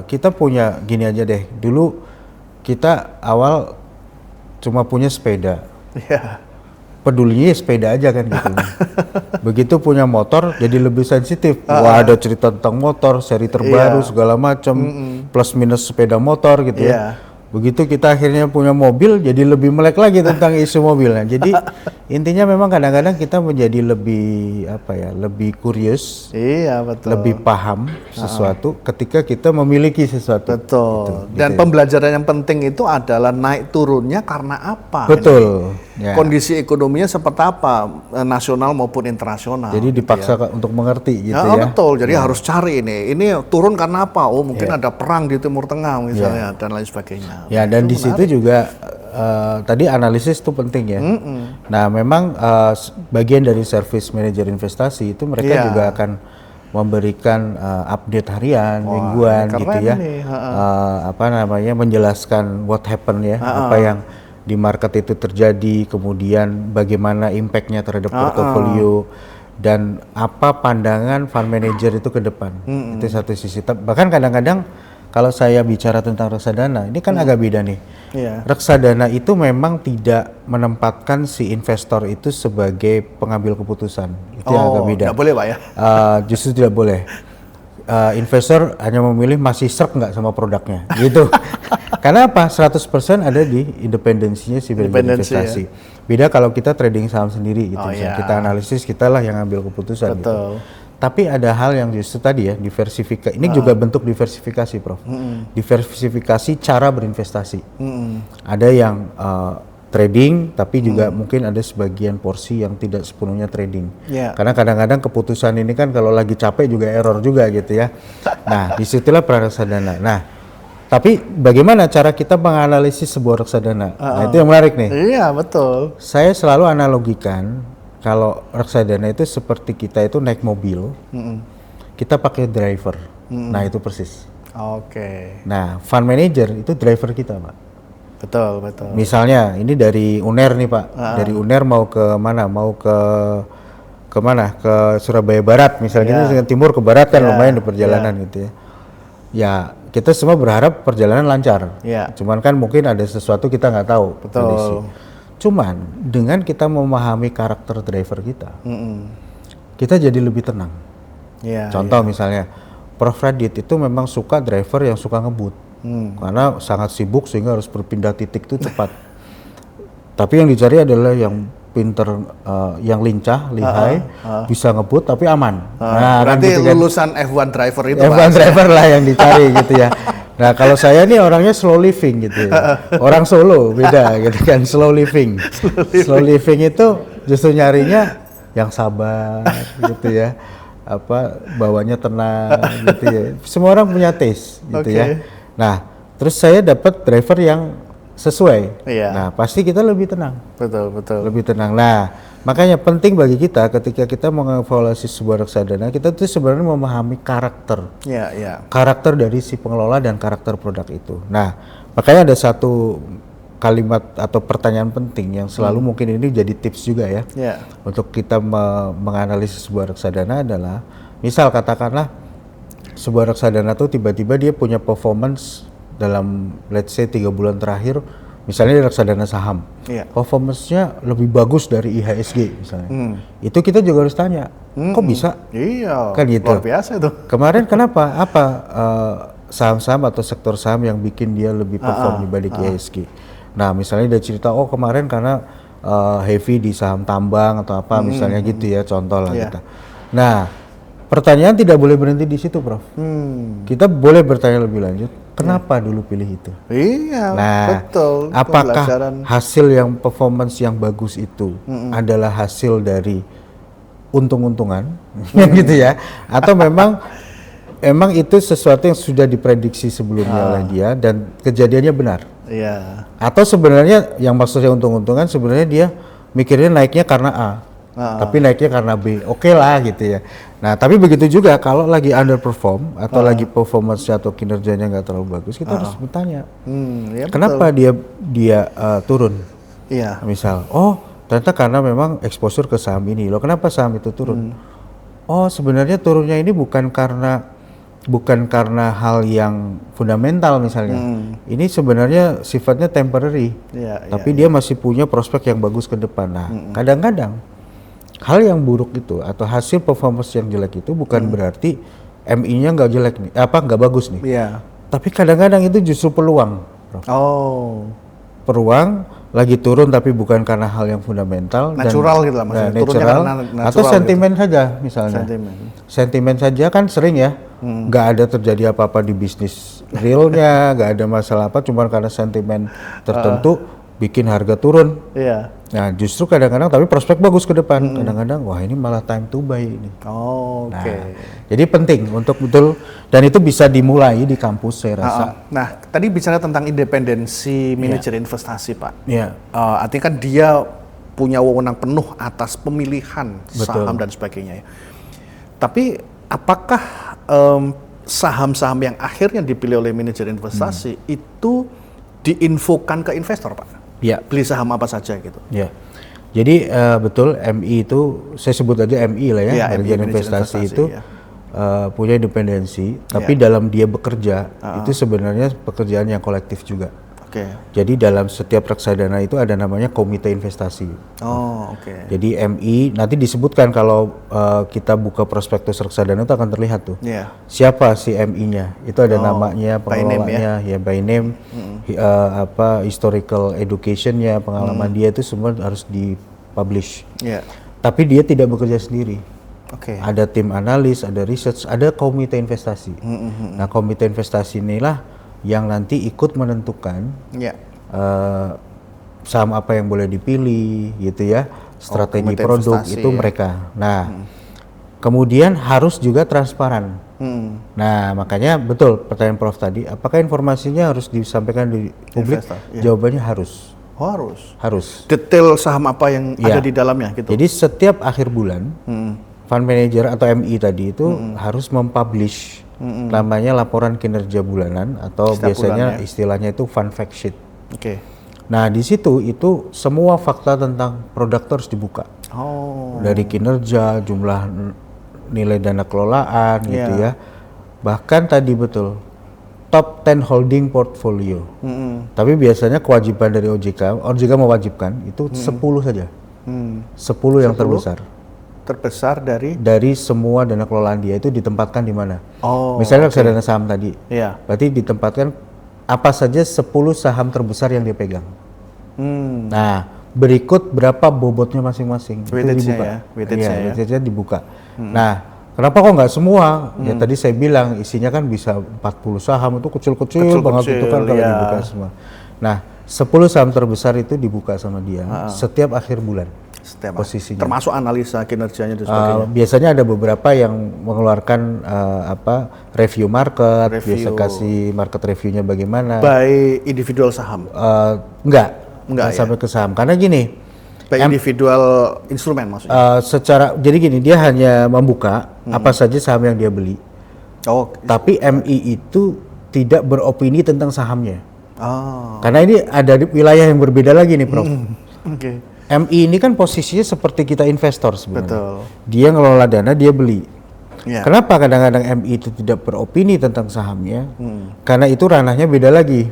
kita punya gini aja deh. Dulu kita awal cuma punya sepeda. Pedulinya sepeda aja kan gitu. Begitu punya motor jadi lebih sensitif. Wah, ada cerita tentang motor, seri terbaru segala macam, plus minus sepeda motor gitu ya. Begitu kita akhirnya punya mobil jadi lebih melek lagi tentang isu mobilnya. Jadi intinya memang kadang-kadang kita menjadi lebih lebih curious, betul, lebih paham sesuatu ketika kita memiliki sesuatu. Betul. Dan pembelajaran yang penting itu adalah naik turunnya karena apa? Betul. Kondisi ekonominya seperti apa, nasional maupun internasional. Jadi dipaksa untuk mengerti gitu ya. Betul. Jadi harus cari ini turun karena apa? Oh mungkin ada perang di Timur Tengah misalnya dan lain sebagainya. Ya, dan di situ juga tadi analisis itu penting ya. Nah, memang bagian dari service manager investasi itu mereka juga akan memberikan update harian, mingguan gitu ya. Menjelaskan what happen ya, apa yang di market itu terjadi, kemudian bagaimana impact-nya terhadap portofolio dan apa pandangan fund manager itu ke depan. Itu satu sisi. Bahkan kadang-kadang kalau saya bicara tentang reksadana, ini kan agak beda nih. Reksadana itu memang tidak menempatkan si investor itu sebagai pengambil keputusan. Itu yang agak beda. Tidak boleh Pak ya? Justru tidak boleh. Investor hanya memilih masih serp nggak sama produknya, gitu. Karena apa? 100% ada di independensinya si manajer investasi. Beda kalau kita trading saham sendiri gitu. Kita analisis, kita lah yang ambil keputusan. Gitu. Tapi ada hal yang justru tadi ya, diversifikasi. Ini juga bentuk diversifikasi, Prof. Diversifikasi cara berinvestasi. Ada yang trading, tapi juga mungkin ada sebagian porsi yang tidak sepenuhnya trading. Karena kadang-kadang keputusan ini kan kalau lagi capek juga error juga gitu ya. Nah, disitulah peran reksadana. Nah, tapi bagaimana cara kita menganalisis sebuah reksadana? Nah, itu yang menarik nih. Iya, betul. Saya selalu analogikan kalau reksadana itu seperti kita itu naik mobil, kita pakai driver. Nah, itu persis. Nah, fund manager itu driver kita, Pak. Betul. Misalnya ini dari UNER nih Pak, dari UNER mau ke mana? Mau ke mana? Ke Surabaya Barat misalnya, kita timur ke barat kan lumayan di perjalanan gitu ya. Ya kita semua berharap perjalanan lancar. Cuman kan mungkin ada sesuatu kita nggak tahu. Betul. Cuman dengan kita memahami karakter driver kita, kita jadi lebih tenang. Contoh misalnya, Prof Radit itu memang suka driver yang suka ngebut. Karena sangat sibuk sehingga harus berpindah titik itu cepat. Tapi yang dicari adalah yang pinter, yang lincah, lihai, bisa ngebut tapi aman. Nah, berarti kan lulusan F1 driver itu F1 driver lah yang dicari gitu ya. Nah kalau saya nih orangnya slow living gitu ya. Orang Solo beda gitu kan, slow living. Slow living itu justru nyarinya yang sabar gitu ya. Bawanya tenang gitu ya. Semua orang punya taste gitu ya. Nah, terus saya dapat driver yang sesuai. Nah, pasti kita lebih tenang. Betul. Lebih tenang. Nah, makanya penting bagi kita ketika kita mengevaluasi sebuah reksadana, kita tuh sebenarnya memahami karakter. Karakter dari si pengelola dan karakter produk itu. Nah, makanya ada satu kalimat atau pertanyaan penting yang selalu mungkin ini jadi tips juga ya. Untuk kita menganalisis sebuah reksadana adalah, misal katakanlah sebuah reksadana tuh tiba-tiba dia punya performance dalam let's say 3 bulan terakhir, misalnya di reksadana saham, performance-nya lebih bagus dari IHSG misalnya. Itu kita juga harus tanya, kok bisa? Kan gitu. Luar biasa itu. Kemarin kenapa? Apa saham-saham atau sektor saham yang bikin dia lebih perform dibanding IHSG? Nah, misalnya dia cerita, oh kemarin karena heavy di saham tambang atau apa misalnya gitu ya, contoh lah kita. Nah, pertanyaan tidak boleh berhenti di situ, Prof. Kita boleh bertanya lebih lanjut, kenapa dulu pilih itu? Nah, betul. Apakah hasil yang performance yang bagus itu adalah hasil dari untung-untungan, gitu ya? Atau memang itu sesuatu yang sudah diprediksi sebelumnya oleh dia dan kejadiannya benar? Atau sebenarnya yang maksudnya untung-untungan sebenarnya dia mikirnya naiknya karena A. tapi naiknya karena B. Oke lah gitu ya. Nah, tapi begitu juga kalau lagi underperform atau lagi performance atau kinerjanya nggak terlalu bagus, kita harus bertanya, Ya kenapa dia turun? Iya. Misal, ternyata karena memang exposure ke saham ini. Loh, kenapa saham itu turun? Oh, sebenarnya turunnya ini bukan karena hal yang fundamental misalnya. Ini sebenarnya sifatnya temporary. Tapi dia masih punya prospek yang bagus ke depan. Nah, kadang-kadang hal yang buruk itu atau hasil performance yang jelek itu bukan berarti MI-nya nggak jelek nih, nggak bagus nih. Iya. Tapi kadang-kadang itu justru peluang. Prof. Peluang lagi turun tapi bukan karena hal yang fundamental, natural gitu lah maksudnya. Natural, atau sentimen gitu saja misalnya. Sentimen saja kan sering ya, nggak ada terjadi apa-apa di bisnis realnya, nggak ada masalah apa, cuma karena sentimen tertentu bikin harga turun. Iya. Nah, justru kadang-kadang tapi prospek bagus ke depan. Kadang-kadang wah ini malah time to buy ini. Oke. Jadi penting untuk betul, dan itu bisa dimulai di kampus saya rasa. Nah, tadi bicara tentang independensi manajer investasi, Pak. Iya. Artinya kan dia punya wewenang penuh atas pemilihan saham dan sebagainya ya. Tapi apakah saham-saham yang akhirnya dipilih oleh manajer investasi itu diinfokan ke investor, Pak? Ya. Beli saham apa saja gitu. Ya. Jadi betul MI itu saya sebut aja MI lah ya, manajer investasi itu punya independensi, tapi dalam dia bekerja itu sebenarnya pekerjaan yang kolektif juga. Jadi dalam setiap reksadana itu ada namanya komite investasi. Jadi MI nanti disebutkan kalau kita buka prospektus reksadana itu akan terlihat tuh. Siapa si MI-nya? Itu ada namanya, pengelolanya, by name, historical education-nya, pengalaman dia itu semua harus dipublish. Tapi dia tidak bekerja sendiri. Ada tim analis, ada research, ada komite investasi. Nah, komite investasi inilah yang nanti ikut menentukan saham apa yang boleh dipilih gitu ya, strategi produk itu mereka. Nah, kemudian harus juga transparan. Nah, makanya betul pertanyaan Prof tadi, apakah informasinya harus disampaikan di publik? Jawabannya harus. Harus. Detail saham apa yang ada di dalamnya gitu. Jadi setiap akhir bulan, fund manager atau MI tadi itu harus mempublish namanya laporan kinerja bulanan atau biasanya istilahnya itu fund fact sheet. Nah, di situ itu semua fakta tentang produk harus dibuka. Dari kinerja, jumlah nilai dana kelolaan gitu ya. Bahkan tadi betul top 10 holding portfolio. Tapi biasanya kewajiban dari OJK mewajibkan itu 10 saja. 10 yang terbesar dari semua dana kelolaan dia itu ditempatkan di mana? Misalnya reksadana saham tadi, berarti ditempatkan apa saja 10 saham terbesar yang dia pegang. Nah, berikut berapa bobotnya masing-masing. Weightage-nya dibuka. Nah, kenapa kok nggak semua? Ya tadi saya bilang isinya kan bisa 40 saham, itu kecil-kecil banget itu kan kalau dibuka semua. Nah, 10 saham terbesar itu dibuka sama dia setiap akhir bulan. Posisinya. Termasuk analisa kinerjanya dan sebagainya. Biasanya ada beberapa yang mengeluarkan review market, biasa kasih market reviewnya bagaimana. By individual saham? Enggak sampai ke saham. Karena gini, by individual instrumen maksudnya? Jadi gini, dia hanya membuka apa saja saham yang dia beli. Tapi MI itu tidak beropini tentang sahamnya. Karena ini ada di wilayah yang berbeda lagi nih, Prof. MI ini kan posisinya seperti kita investor sebenarnya. Dia ngelola dana, dia beli. Kenapa kadang-kadang MI itu tidak beropini tentang sahamnya? Karena itu ranahnya beda lagi.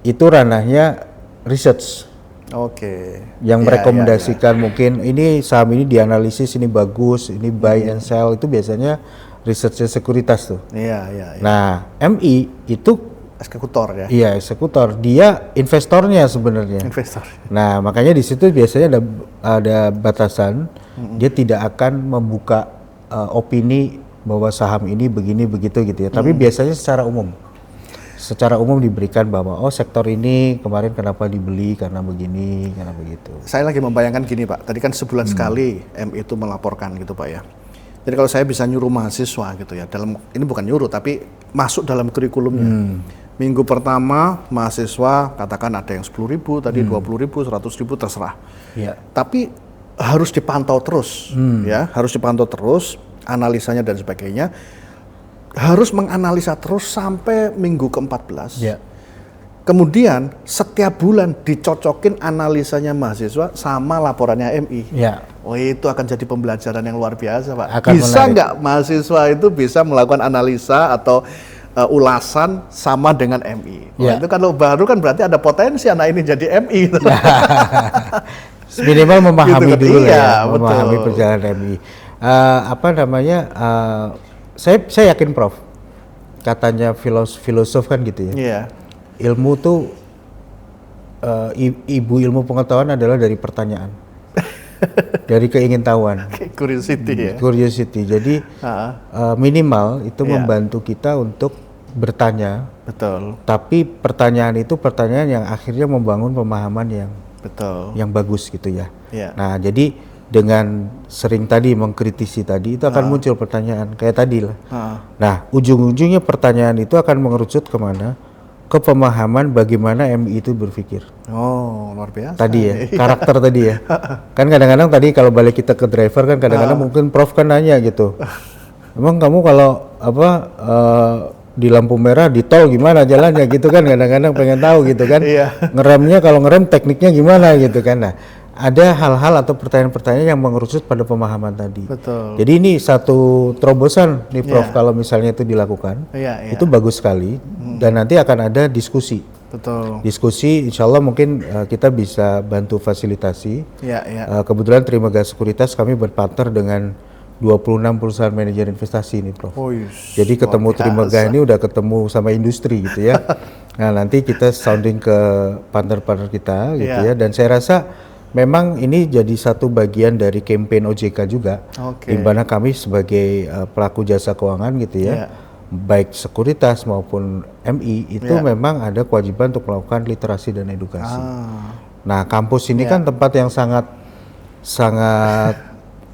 Itu ranahnya research. Yang merekomendasikan mungkin ini saham ini dianalisis, ini bagus, ini buy and sell, itu biasanya researchnya sekuritas tuh. Nah, MI itu eksekutor ya? Iya, eksekutor. Dia investornya sebenarnya. Nah, makanya di situ biasanya ada batasan. Dia tidak akan membuka opini bahwa saham ini begini begitu gitu ya. Tapi biasanya secara umum diberikan bahwa sektor ini kemarin kenapa dibeli karena begini, karena begitu. Saya lagi membayangkan gini, Pak. Tadi kan sebulan sekali MI itu melaporkan gitu, Pak ya. Jadi kalau saya bisa nyuruh mahasiswa gitu ya, ini bukan nyuruh tapi masuk dalam kurikulumnya. Minggu pertama mahasiswa katakan ada yang 10.000, tadi 20.000, 100.000 terserah. Tapi harus dipantau terus, ya, harus dipantau terus, analisanya dan sebagainya, harus menganalisa terus sampai minggu ke-14. Ya. Kemudian setiap bulan dicocokin analisanya mahasiswa sama laporannya MI. Ya. Oh, itu akan jadi pembelajaran yang luar biasa, Pak. Akan Bisa menarik. nggak mahasiswa itu bisa melakukan analisa atau ulasan sama dengan MI? Wah, Ya. itu kalau baru kan berarti ada potensi anak ini jadi MI. Minimal memahami Gitu kan? dulu Iya, ya, memahami betul. perjalanan MI. Apa namanya? Saya yakin Prof. Katanya filosof kan gitu ya. Iya. Ilmu tuh ibu ilmu pengetahuan adalah dari pertanyaan, dari keingintahuan, Curiosity ya. curiosity. Jadi minimal itu Iya. membantu kita untuk bertanya. Betul, Tapi pertanyaan itu pertanyaan yang akhirnya membangun pemahaman betul. yang bagus gitu ya. Iya. Nah, jadi dengan sering tadi mengkritisi tadi itu akan muncul pertanyaan kayak tadi lah. Nah, ujung-ujungnya pertanyaan itu akan mengerucut kemana? Ke pemahaman bagaimana MI itu berpikir. Oh, luar biasa. Tadi ya, karakter tadi ya. Kan kadang-kadang tadi kalau balik kita ke driver kan kadang-kadang mungkin Prof kan nanya gitu. Emang kamu kalau di lampu merah di tol gimana jalannya gitu kan, kadang-kadang pengen tahu gitu kan. Iya. Ngeremnya kalau ngerem tekniknya gimana gitu kan. Nah, ada hal-hal atau pertanyaan-pertanyaan yang mengerucut pada pemahaman tadi. Betul. Jadi ini satu terobosan nih Prof Iya. kalau misalnya itu dilakukan. Iya, iya. Itu bagus sekali dan nanti akan ada diskusi. Betul. Diskusi insya Allah mungkin kita bisa bantu fasilitasi. Iya, iya. Kebetulan Trimegah Sekuritas kami berpartner dengan 26 perusahaan manajer investasi ini Prof. Oh, yes. Jadi ketemu Luar Trimegah biasa. ini udah ketemu sama industri gitu ya. Nah nanti kita sounding ke partner-partner kita gitu Iya. ya. Dan saya rasa memang ini jadi satu bagian dari campaign OJK juga. Oke. Di mana kami sebagai pelaku jasa keuangan gitu ya. Iya. Baik sekuritas maupun MI itu Iya. memang ada kewajiban untuk melakukan literasi dan edukasi. Nah, kampus ini Iya. kan tempat yang sangat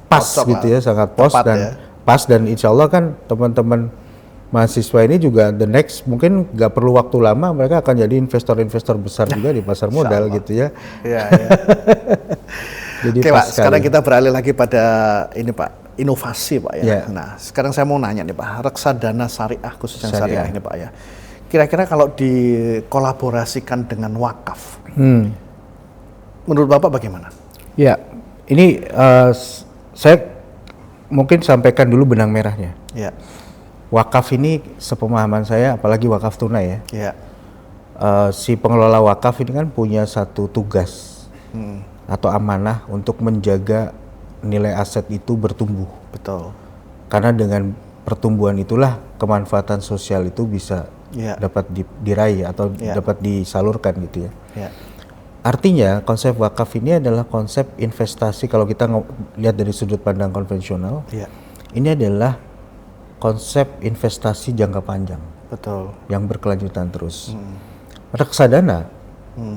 pas Cocok gitu lah. ya, sangat pos Tepat dan ya. pas dan insya Allah kan teman-teman mahasiswa ini juga the next mungkin nggak perlu waktu lama mereka akan jadi investor-investor besar juga di pasar modal gitu ya. Iya, iya. Jadi Oke, pas Pak, sekarang sekali. kita beralih lagi pada ini, Pak, inovasi, Pak ya. Iya. Nah, sekarang saya mau nanya nih, Pak, reksadana syariah khususnya syariah Syariah. ini, Pak ya. Kira-kira kalau dikolaborasikan dengan wakaf, menurut Bapak bagaimana? Ya, ini saya mungkin sampaikan dulu benang merahnya. Ya, Wakaf ini sepemahaman saya, apalagi wakaf tunai ya. ya, Si pengelola wakaf ini kan punya satu tugas atau amanah untuk menjaga nilai aset itu bertumbuh. betul. Karena dengan pertumbuhan itulah kemanfaatan sosial itu bisa Ya. dapat diraih atau Ya. dapat disalurkan gitu ya. Ya, Artinya konsep wakaf ini adalah konsep investasi kalau kita lihat dari sudut pandang konvensional. ya, Ini adalah konsep investasi jangka panjang betul. yang berkelanjutan terus. Reksadana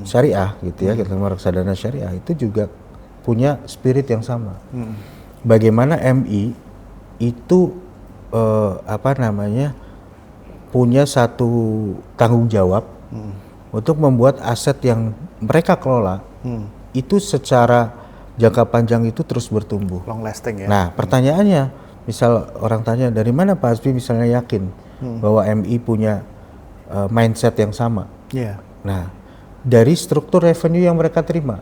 syariah gitu ya, kita ngomong reksadana syariah itu juga punya spirit yang sama. Bagaimana MI itu punya satu tanggung jawab untuk membuat aset yang mereka kelola itu secara jangka panjang itu terus bertumbuh. Long lasting ya. Nah, pertanyaannya, misal orang tanya dari mana Pak Hasbi misalnya yakin bahwa MI punya mindset yang sama. Iya. Nah, dari struktur revenue yang mereka terima.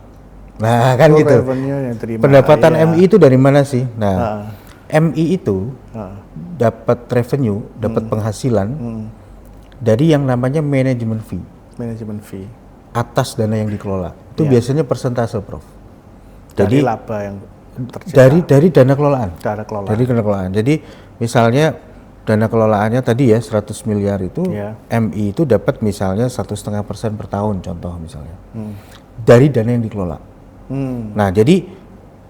Nah, kan gitu. Revenue yang terima. Pendapatan Iya. MI itu dari mana sih? Nah, MI itu dapat revenue, dapat penghasilan dari yang namanya manajemen fee Manajemen fee. atas dana yang dikelola. Itu Iya. biasanya persentase, Prof. Dari Jadi laba yang tercipta. dari dana kelolaan. Dana kelolaan. Dari dana kelolaan. Jadi misalnya dana kelolaannya tadi ya 100 miliar itu, Iya. MI itu dapat misalnya 1,5% per tahun contoh misalnya. Dari dana yang dikelola. Nah, jadi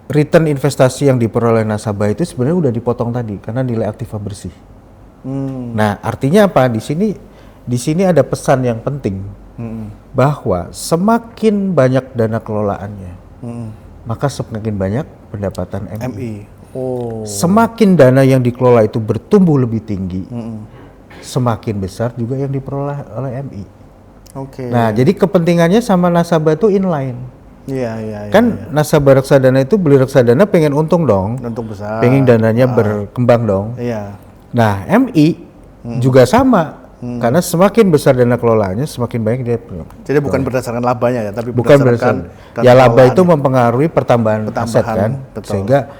return investasi yang diperoleh nasabah itu sebenarnya udah dipotong tadi karena nilai aktiva bersih. Nah, artinya apa? Di sini ada pesan yang penting bahwa semakin banyak dana kelolaannya, maka semakin banyak pendapatan MI. MI. Oh. Semakin dana yang dikelola itu bertumbuh lebih tinggi, semakin besar juga yang diperoleh oleh MI. Oke. Nah, jadi kepentingannya sama nasabah itu inline. Kan nasabah reksadana itu beli reksadana pengen untung dong, untung besar, pengen dananya berkembang dong. Nah, MI juga sama, karena semakin besar dana kelolaannya semakin banyak dia. Jadi bukan berdasarkan labanya ya, tapi bukan berdasarkan ya laba itu mempengaruhi pertambahan aset kan, sehingga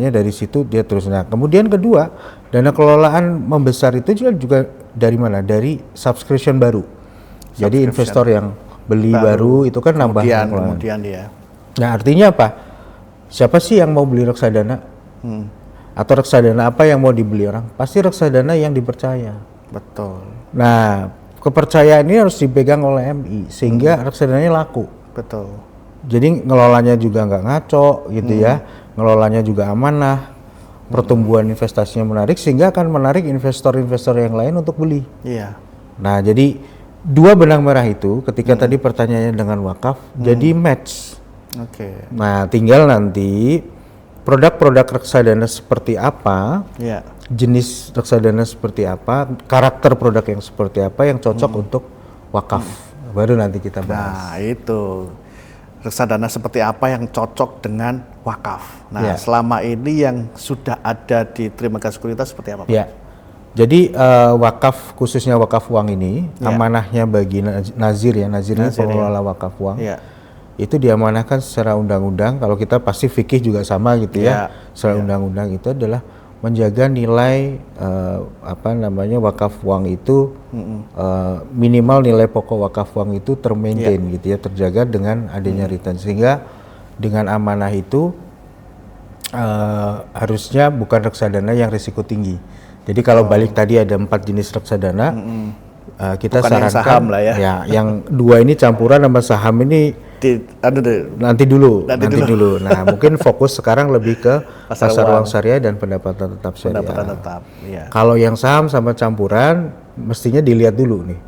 dari situ dia terus. Nah, kemudian kedua, dana kelolaan membesar itu juga dari mana? Dari subscription baru. Jadi investor yang beli baru itu kan nambah kemudian dia. Nah, artinya apa? Siapa sih yang mau beli reksadana? Atau reksadana apa yang mau dibeli orang? Pasti reksadana yang dipercaya. Betul. Nah, kepercayaan ini harus dipegang oleh MI sehingga reksadananya laku. Betul. Jadi ngelolanya juga nggak ngaco gitu ya, ngelolanya juga amanah, pertumbuhan investasinya menarik sehingga akan menarik investor-investor yang lain untuk beli. Iya. Nah, jadi dua benang merah itu ketika tadi pertanyaannya dengan wakaf jadi match. Oke. Nah, tinggal nanti produk-produk reksadana seperti apa, jenis reksadana seperti apa, karakter produk yang seperti apa yang cocok untuk wakaf. Baru nanti kita bahas. Nah, itu reksadana seperti apa yang cocok dengan wakaf. Nah, selama ini yang sudah ada di Trimegah Sekuritas seperti apa, Pak? Ya. Jadi wakaf, khususnya wakaf uang ini amanahnya bagi nazir ya, nazir ini pengelola wakaf uang. Itu diamanahkan secara undang-undang. Kalau kita pasti fikih juga sama gitu ya. Secara undang-undang itu adalah menjaga nilai wakaf uang itu minimal nilai pokok wakaf uang itu termaintain gitu ya, terjaga dengan adanya return, sehingga dengan amanah itu harusnya bukan reksadana yang risiko tinggi. Jadi kalau balik tadi ada 4 jenis reksadana, kita bukan sarankan yang saham lah ya. Yang 2 ini campuran sama saham ini nanti dulu. Nah, mungkin fokus sekarang lebih ke pasar uang syariah dan pendapatan tetap syariah. Kalau yang saham sama campuran, mestinya dilihat dulu nih,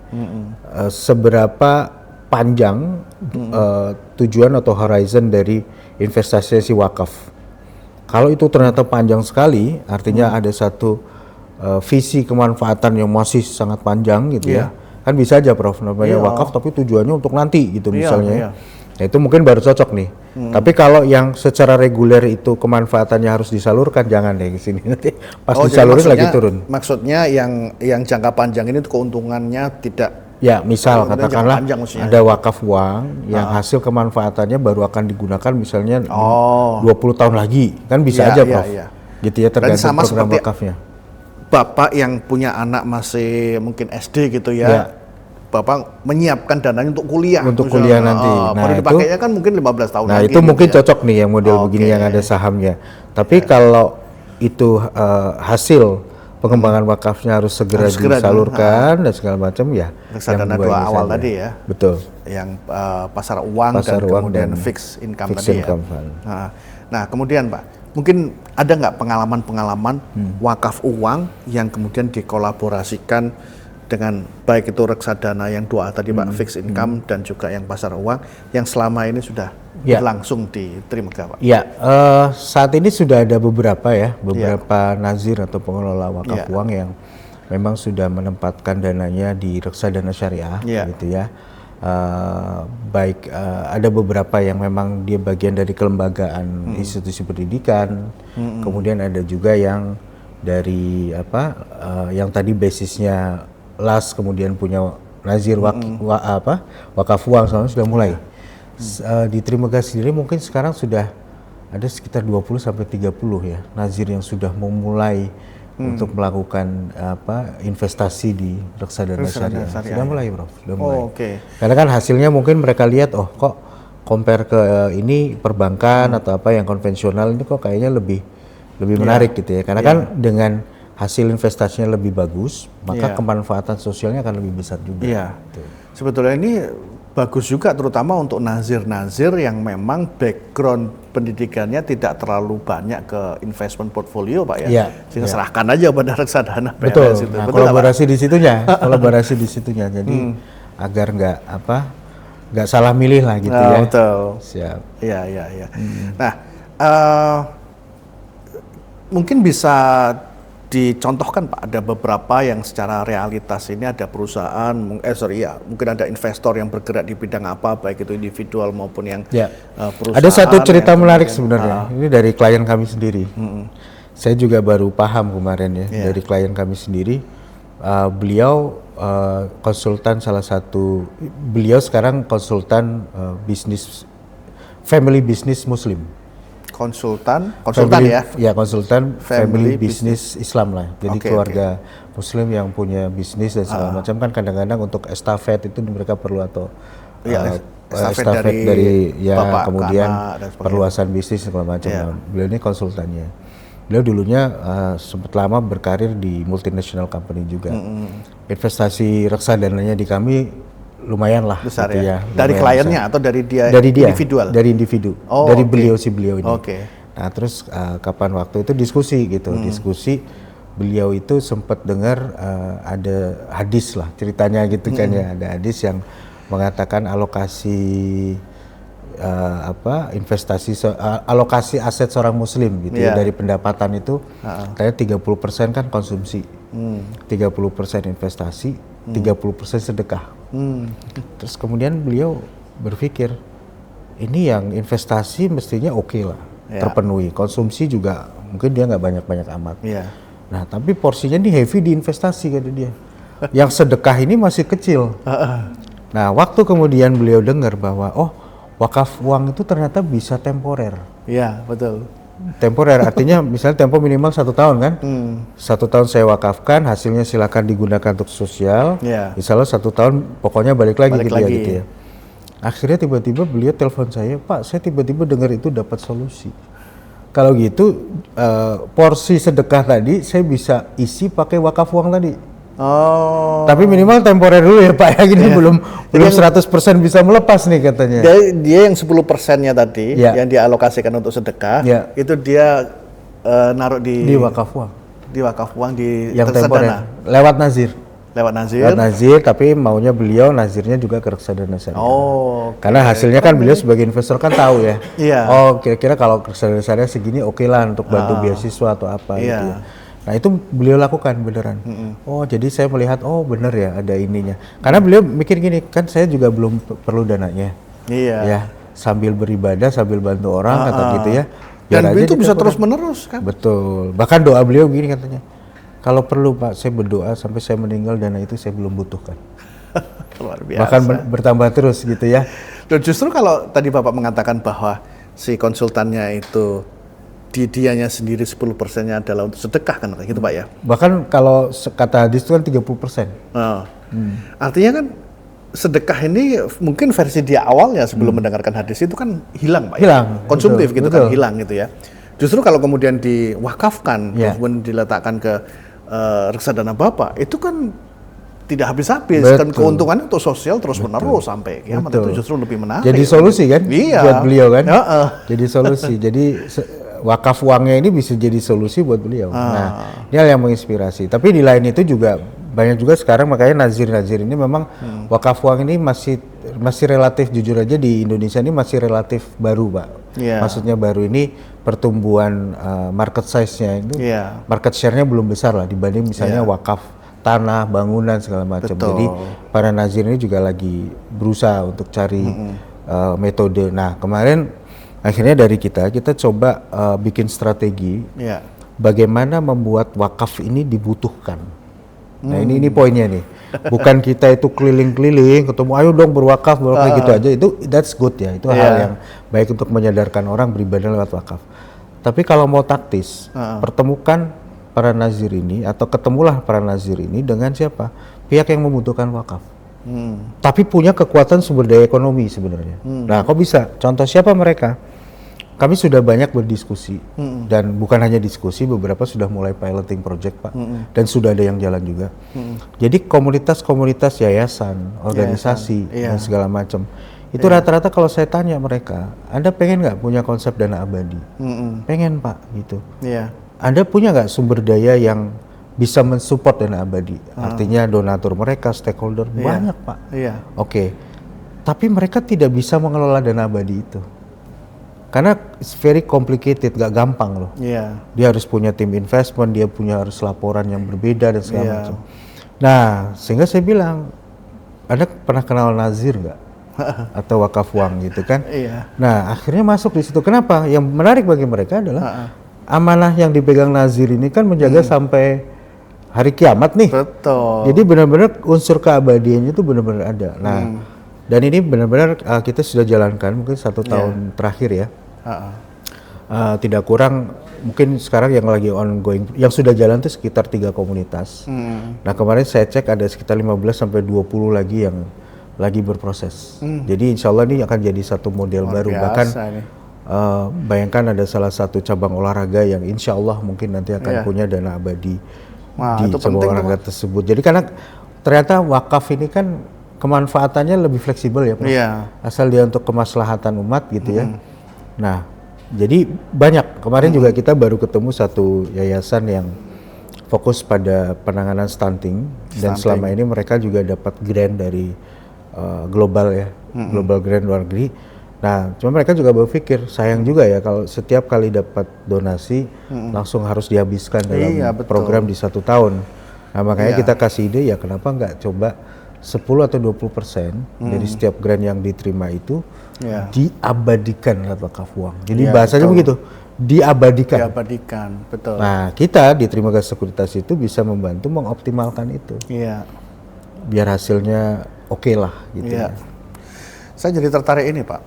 seberapa panjang tujuan atau horizon dari investasi si wakaf. Kalau itu ternyata panjang sekali, artinya ada satu visi kemanfaatan yang masih sangat panjang gitu ya. Kan bisa aja Prof, namanya wakaf tapi tujuannya untuk nanti gitu misalnya. Nah, itu mungkin baru cocok nih. Tapi kalau yang secara reguler itu kemanfaatannya harus disalurkan, jangan deh ke sini, nanti pas disalurin lagi turun. Maksudnya yang jangka panjang ini keuntungannya tidak. Ya, misal katakanlah ada wakaf uang yang hasil kemanfaatannya baru akan digunakan misalnya 20 tahun lagi. Kan bisa aja Prof. Gitu ya, tergantung program wakafnya. Bapak yang punya anak masih mungkin SD gitu ya, Bapak menyiapkan dananya untuk kuliah. Untuk kuliah nanti. Nah, dipakainya kan mungkin 15 tahun nah lagi. Nah, itu mungkin cocok nih yang model begini yang ada sahamnya. Tapi kalau itu hasil pengembangan wakafnya harus segera disalurkan dan segala macam ya. Reksadana 2 awal saja. Tadi ya. Betul. Yang pasar uang dan kemudian fixed income tadi ya. Nah, kemudian Pak, mungkin ada nggak pengalaman-pengalaman wakaf uang yang kemudian dikolaborasikan dengan baik itu reksadana yang 2 tadi Pak, fixed income dan juga yang pasar uang yang selama ini sudah berlangsung di Trimegah Pak? Ya, saat ini sudah ada beberapa nazir atau pengelola wakaf uang yang memang sudah menempatkan dananya di reksadana syariah gitu ya. Ada beberapa yang memang dia bagian dari kelembagaan institusi pendidikan, kemudian ada juga yang dari yang tadi basisnya LAS, kemudian punya nazir wakaf uang sudah mulai. Di Trimegah sendiri mungkin sekarang sudah ada sekitar 20 sampai 30 ya nazir yang sudah memulai untuk melakukan investasi di reksadana syariah. Sudah mulai Prof, sudah mulai. Karena kan hasilnya mungkin mereka lihat kok compare ke ini perbankan atau apa yang konvensional ini kok kayaknya lebih menarik gitu ya. Karena kan dengan hasil investasinya lebih bagus, maka kemanfaatan sosialnya akan lebih besar juga. Gitu. Sebetulnya ini bagus juga terutama untuk nazir-nazir yang memang background pendidikannya tidak terlalu banyak ke investment portfolio Pak ya. Sehingga serahkan aja pada reksadana PLS. Betul. Nah, kolaborasi di situnya. Jadi agar nggak salah milih lah gitu ya. Betul. Siap. Iya. Nah, mungkin bisa dicontohkan Pak, ada beberapa yang secara realitas ini ada perusahaan, mungkin ada investor yang bergerak di bidang apa, baik itu individual maupun yang perusahaan. Ada satu cerita menarik sebenarnya, ini dari klien kami sendiri. Saya juga baru paham kemarin ya, dari klien kami sendiri. Beliau konsultan beliau sekarang konsultan bisnis, family business Muslim. Konsultan family business Islam lah. Jadi keluarga Muslim yang punya bisnis dan segala macam, kan kadang-kadang untuk estafet itu mereka perlu, atau estafet dari ya, kemudian perluasan bisnis segala macam. Beliau ini konsultannya. Beliau dulunya sempat lama berkarir di multinational company juga. Investasi reksadananya di kami lumayan lah, besar gitu ya. Dari kliennya atau dari dia? Individual? Dari individu. Dari beliau ini. Nah terus kapan waktu itu diskusi gitu, diskusi beliau itu sempat dengar ada hadis lah ceritanya gitu kan ya, ada hadis yang mengatakan alokasi alokasi aset seorang muslim gitu ya, dari pendapatan itu kayak 30% kan konsumsi, 30% investasi, 30% sedekah. Terus kemudian beliau berpikir, ini yang investasi mestinya oke lah, terpenuhi, konsumsi juga mungkin dia nggak banyak-banyak amat. Nah tapi porsinya ini heavy di investasi kata dia, yang sedekah ini masih kecil. Nah waktu kemudian beliau dengar bahwa wakaf uang itu ternyata bisa temporer. Iya betul. Temporer artinya misalnya tempo minimal 1 tahun kan, 1 tahun saya wakafkan, hasilnya silakan digunakan untuk sosial. Misalnya 1 tahun pokoknya balik lagi gitu ya. Akhirnya tiba-tiba beliau telepon saya, Pak, saya tiba-tiba dengar itu dapat solusi. Kalau gitu porsi sedekah tadi saya bisa isi pakai wakaf uang tadi. Tapi minimal temporer dulu ya Pak ya, gini belum 100% bisa melepas nih katanya. Dia yang 10%-nya tadi yang dialokasikan untuk sedekah, itu dia naruh di wakaf uang. Di wakaf uang di yang temporer lewat nazir. Lewat nazir, tapi maunya beliau nazirnya juga ke reksadana syariah. Karena hasilnya kan beliau sebagai investor kan tahu ya. Kira-kira kalau reksadana syariah segini oke lah untuk bantu beasiswa atau apa gitu ya. Nah itu beliau lakukan beneran. Jadi saya melihat bener ya ada ininya. Karena beliau mikir gini, kan saya juga belum perlu dananya. Ya sambil beribadah, sambil bantu orang kata gitu ya. Dan itu bisa terus menerus kan. Betul. Bahkan doa beliau gini katanya, kalau perlu Pak saya berdoa sampai saya meninggal dana itu saya belum butuhkan. Luar biasa. Bahkan bertambah terus gitu ya. Dan justru kalau tadi Bapak mengatakan bahwa si konsultannya itu dianya sendiri 10%-nya adalah untuk sedekah kan kayak gitu Pak ya. Bahkan kalau kata hadis itu kan 30%. Artinya kan sedekah ini mungkin versi dia awalnya sebelum mendengarkan hadis itu kan hilang Pak. Hilang. Konsumtif betul, gitu kan hilang gitu ya. Justru kalau kemudian diwakafkan, kemudian diletakkan ke reksadana Bapak, itu kan tidak habis-habis dan keuntungannya untuk sosial terus-menerus sampai kiamat. Itu justru lebih menarik. Jadi solusi kan buat beliau kan. Jadi solusi. Jadi wakaf uangnya ini bisa jadi solusi buat beliau. Nah, ini hal yang menginspirasi. Tapi di lain itu juga banyak juga sekarang, makanya nazir ini memang wakaf uang ini masih relatif, jujur aja di Indonesia ini masih relatif baru Pak. Maksudnya baru ini pertumbuhan market size-nya itu, market share-nya belum besar lah dibanding misalnya wakaf tanah, bangunan segala macam. Jadi para nazir ini juga lagi berusaha untuk cari metode. Nah kemarin akhirnya dari kita coba bikin strategi bagaimana membuat wakaf ini dibutuhkan. Nah ini poinnya nih, bukan kita itu keliling-keliling ketemu ayo dong berwakaf gitu aja, itu that's good ya, itu hal yang baik untuk menyadarkan orang beribadah lewat wakaf. Tapi kalau mau taktis, pertemukan para nazir ini atau ketemulah para nazir ini dengan siapa? Pihak yang membutuhkan wakaf. Tapi punya kekuatan sumber daya ekonomi sebenarnya. Nah, kok bisa? Contoh siapa mereka? Kami sudah banyak berdiskusi dan bukan hanya diskusi, beberapa sudah mulai piloting project Pak, dan sudah ada yang jalan juga. Jadi komunitas-komunitas yayasan, organisasi dan segala macam itu rata-rata kalau saya tanya mereka, Anda pengen nggak punya konsep dana abadi? Pengen Pak gitu. Anda punya nggak sumber daya yang bisa mensupport dana abadi? Artinya donatur mereka, stakeholder banyak Pak. Oke. Tapi mereka tidak bisa mengelola dana abadi itu. karena it's very complicated, gak gampang loh. Iya. Dia harus punya tim investment, dia harus laporan yang berbeda dan segala Iya. macam. Nah, sehingga saya bilang, Anda pernah kenal nazir nggak? Atau wakaf uang gitu kan? Iya. Nah, akhirnya masuk di situ. Kenapa? Yang menarik bagi mereka adalah amanah yang dipegang nazir ini kan menjaga sampai hari kiamat nih. Betul. Jadi benar-benar unsur keabadiannya itu benar-benar ada. Nah, dan ini benar-benar kita sudah jalankan mungkin 1 tahun terakhir ya. Tidak kurang, mungkin sekarang yang lagi ongoing, yang sudah jalan itu sekitar 3 komunitas. Nah, kemarin saya cek ada sekitar 15 sampai 20 lagi yang lagi berproses. Jadi insya Allah ini akan jadi satu model baru. Bahkan bayangkan ada salah satu cabang olahraga yang insya Allah mungkin nanti akan punya dana abadi di cabang olahraga tersebut. Jadi karena ternyata wakaf ini kan kemanfaatannya lebih fleksibel ya Pak. Asal dia untuk kemaslahatan umat gitu ya. Nah, jadi banyak. Kemarin juga kita baru ketemu satu yayasan yang fokus pada penanganan stunting. Dan selama ini mereka juga dapat grant dari global ya, global grant luar negeri. Nah, cuma mereka juga berpikir sayang juga ya kalau setiap kali dapat donasi langsung harus dihabiskan dalam program di 1 tahun. Nah, makanya kita kasih ide ya kenapa nggak coba 10 atau 20% dari setiap grant yang diterima itu diabadikan lewat wakaf uang. Jadi bahasanya begitu, diabadikan. Diabadikan, betul. Nah, kita di Terima Kasih Sekuritas itu bisa membantu mengoptimalkan itu. Iya. Biar hasilnya oke lah gitu ya. Saya jadi tertarik ini Pak.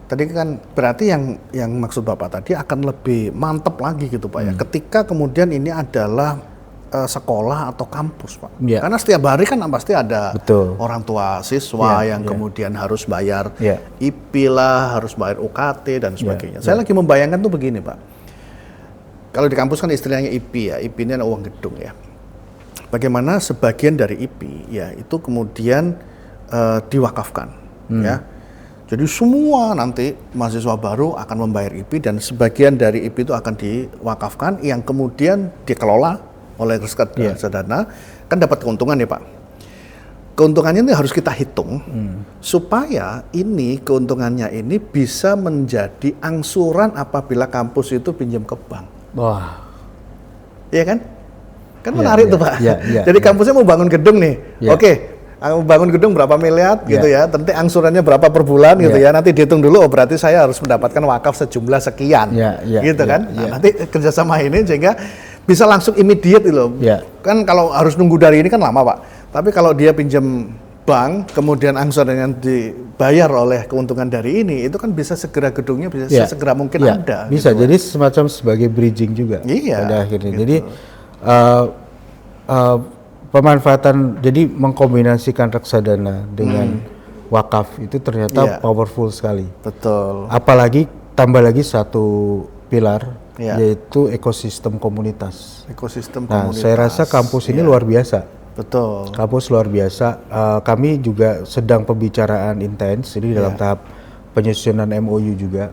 Tadi kan berarti yang maksud Bapak tadi akan lebih mantep lagi gitu Pak ya. Ketika kemudian ini adalah sekolah atau kampus Pak. Karena setiap hari kan pasti ada orang tua siswa yang kemudian harus bayar IP lah, harus bayar UKT dan sebagainya. Saya lagi membayangkan tuh begini Pak. Kalau di kampus kan istilahnya IP ya, IP ini adalah uang gedung ya. Bagaimana sebagian dari IP ya itu kemudian diwakafkan ya. Jadi semua nanti mahasiswa baru akan membayar IP dan sebagian dari IP itu akan diwakafkan yang kemudian dikelola oleh reksadana kan dapat keuntungan ya Pak. Keuntungannya ini harus kita hitung supaya ini keuntungannya ini bisa menjadi angsuran apabila kampus itu pinjam ke bank. Wah. Iya kan? Kan menarik tuh Pak. Jadi kampusnya mau bangun gedung nih. Oke. Bangun gedung berapa miliar gitu ya, nanti angsurannya berapa per bulan gitu ya, nanti dihitung dulu, oh berarti saya harus mendapatkan wakaf sejumlah sekian, gitu kan. Nah, nanti kerjasama ini sehingga bisa langsung immediate loh. Kan kalau harus nunggu dari ini kan lama Pak, tapi kalau dia pinjam bank, kemudian angsurannya dibayar oleh keuntungan dari ini, itu kan bisa segera gedungnya bisa segera mungkin ada. Bisa, gitu, jadi semacam sebagai bridging juga pada akhirnya. Gitu. Jadi pemanfaatan, jadi mengkombinasikan reksadana dengan wakaf itu ternyata powerful sekali. Betul. Apalagi tambah lagi satu pilar yaitu ekosistem komunitas. Ekosistem Nah, komunitas. saya rasa kampus ini luar biasa. Betul. Kampus luar biasa. Kami juga sedang pembicaraan intens, ini dalam tahap penyusunan MOU juga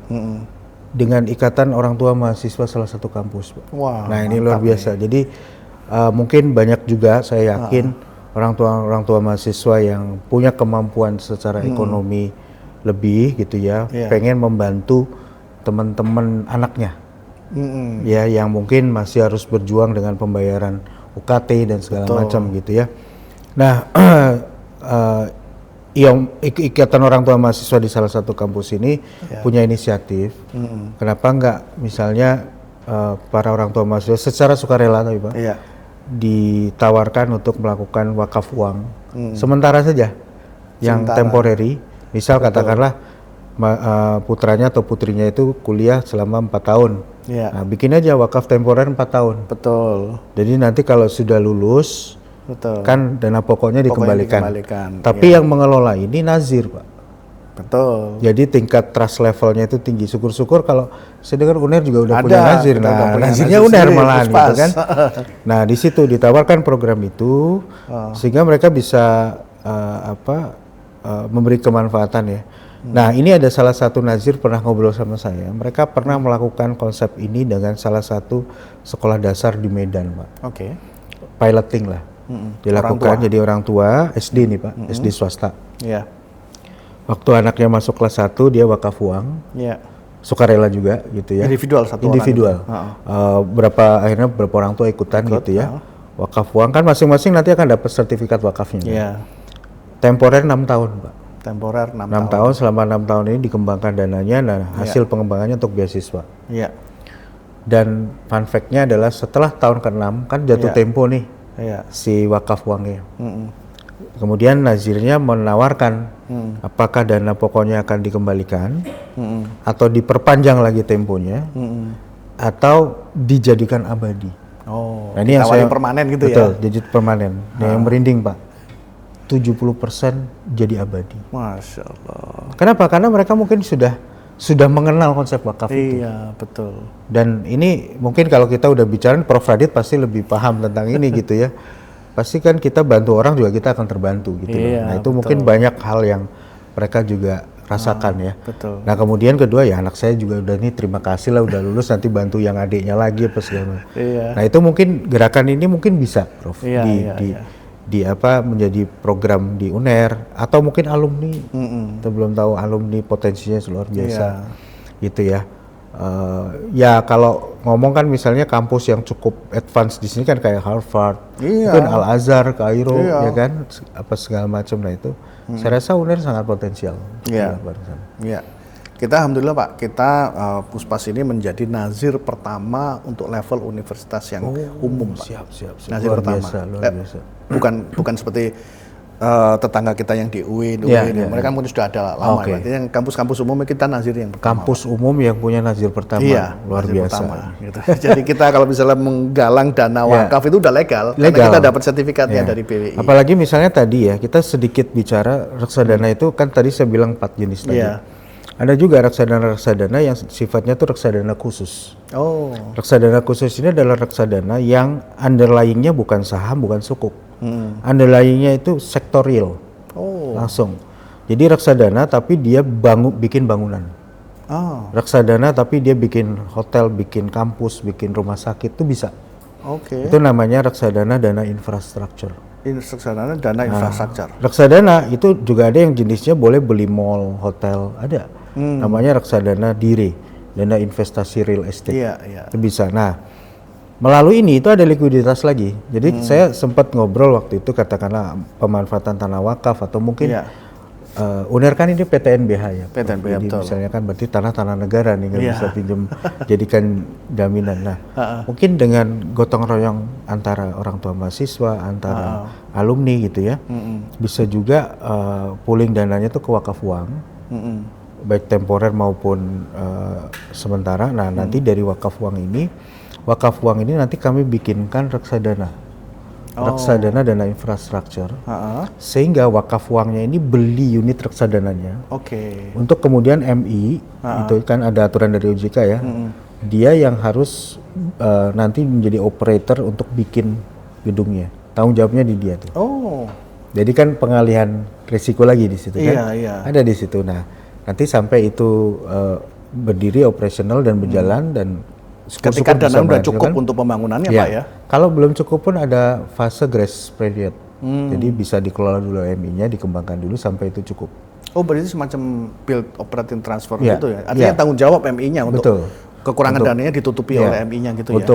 dengan Ikatan Orang Tua Mahasiswa salah satu kampus. Wah, nah ini luar biasa. Jadi mungkin banyak juga saya yakin orang tua mahasiswa yang punya kemampuan secara ekonomi lebih gitu ya, pengen membantu teman-teman anaknya ya yang mungkin masih harus berjuang dengan pembayaran UKT dan segala macam gitu ya. Nah yang Ikatan Orang Tua Mahasiswa di salah satu kampus ini punya inisiatif, kenapa enggak misalnya para orang tua mahasiswa secara sukarela tapi Pak ditawarkan untuk melakukan wakaf uang sementara saja, yang temporary. Misal katakanlah putranya atau putrinya itu kuliah selama 4 tahun. Nah, bikin aja wakaf temporer 4 tahun. Betul. Jadi nanti kalau sudah lulus, kan dana pokoknya dikembalikan. Tapi yang mengelola ini nazir Pak. Betul. Jadi tingkat trust levelnya itu tinggi. Syukur-syukur kalau saya dengar UNER juga udah punya nazir. Nah, nazirnya UNER malahan gitu kan. Nah, di situ ditawarkan program itu sehingga mereka bisa memberi kemanfaatan ya. Nah, ini ada salah satu nazir pernah ngobrol sama saya. Mereka pernah melakukan konsep ini dengan salah satu sekolah dasar di Medan, Pak. Piloting lah. Dilakukan jadi orang tua SD nih, Pak, SD swasta. Waktu anaknya masuk kelas 1 dia wakaf uang. sukarela juga gitu ya. Individual satu individual. Akhirnya berapa orang tua ikutan gitu ya. Wakaf uang kan masing-masing nanti akan dapat sertifikat wakafnya. Iya. Temporer 6 tahun, Pak. Temporer 6 tahun. Selama 6 tahun ini dikembangkan dananya, nah hasil pengembangannya untuk beasiswa. Iya. Dan fun fact-nya adalah setelah tahun ke-6 kan jatuh tempo nih si wakaf uangnya. Kemudian nazirnya menawarkan apakah dana pokoknya akan dikembalikan atau diperpanjang lagi temponya atau dijadikan abadi. Oh, nah, ini yang saya permanen gitu betul, ya? jadi permanen. Yang merinding, Pak. 70% jadi abadi. Masya Allah. Kenapa? Karena mereka mungkin sudah mengenal konsep wakaf itu. Iya, betul. Dan ini mungkin kalau kita udah bicara, Prof. Radit pasti lebih paham tentang ini gitu ya. Pasti kan kita bantu orang juga kita akan terbantu gitu. Nah itu betul. Mungkin banyak hal yang mereka juga rasakan ya. Betul. Nah kemudian kedua ya anak saya juga udah nih terima kasih lah udah lulus, nanti bantu yang adiknya lagi apa segala. Nah itu mungkin gerakan ini mungkin bisa Prof di apa menjadi program di UNER atau mungkin alumni. Kita belum tahu alumni potensinya luar biasa gitu ya. Ya kalau ngomong kan misalnya kampus yang cukup advance di sini kan kayak Harvard, mungkin Al Azhar, Kairo, ya kan, apa segala macam. Nah itu, saya rasa UNER sangat potensial. Iya. Kita alhamdulillah Pak, kita Puspas ini menjadi nazir pertama untuk level universitas yang umum Pak. Siap. Nazir luar pertama. Biasa, luar biasa. Bukan seperti tetangga kita yang di UIN, mereka mungkin sudah ada lama. Berarti yang kampus-kampus umum kita nazir yang pertama. Kampus umum yang punya nazir pertama, luar biasa. Gitu. Jadi kita kalau misalnya menggalang dana wakaf itu udah legal, karena kita dapat sertifikatnya dari BWI. Apalagi misalnya tadi ya, kita sedikit bicara reksadana itu kan tadi saya bilang 4 jenis tadi. Ada juga reksadana yang sifatnya tuh reksadana khusus. Reksadana khusus ini adalah reksadana yang underlying-nya bukan saham, bukan sukuk. Underlying-nya itu sektor real. Langsung. Jadi reksadana tapi dia bikin bangunan. Reksadana tapi dia bikin hotel, bikin kampus, bikin rumah sakit itu bisa. Itu namanya reksadana dana infrastruktur. Reksadana dana infrastruktur. Reksadana itu juga ada yang jenisnya boleh beli mall, hotel, ada. Namanya reksadana dire, dana investasi real estate. Itu bisa. Nah, melalui ini itu ada likuiditas lagi. Jadi saya sempat ngobrol waktu itu katakanlah pemanfaatan tanah wakaf atau mungkin UNER kan ini PTNBH ya. PTNBH, jadi betul. Misalnya kan berarti tanah negara nih nggak bisa pinjam jadikan jaminan. Nah, mungkin dengan gotong royong antara orang tua mahasiswa, antara alumni gitu ya, bisa juga pooling dananya tuh ke wakaf uang, baik temporer maupun sementara. Nah, nanti dari wakaf uang ini nanti kami bikinkan reksadana. Reksadana dana infrastruktur, sehingga wakaf uangnya ini beli unit reksadananya. Untuk kemudian MI, itu kan ada aturan dari OJK ya, dia yang harus nanti menjadi operator untuk bikin gedungnya. Tanggung jawabnya di dia tuh. Jadi kan pengalihan risiko lagi di situ kan, ada di situ. Nah, nanti sampai itu berdiri operasional dan berjalan dan ketika dana udah cukup untuk pembangunannya Pak ya? Kalau belum cukup pun ada fase grace period. Jadi bisa dikelola dulu MI-nya, dikembangkan dulu sampai itu cukup. Berarti semacam build operating transfer gitu ya? Artinya tanggung jawab MI-nya untuk kekurangan dananya ditutupi oleh MI-nya gitu ya?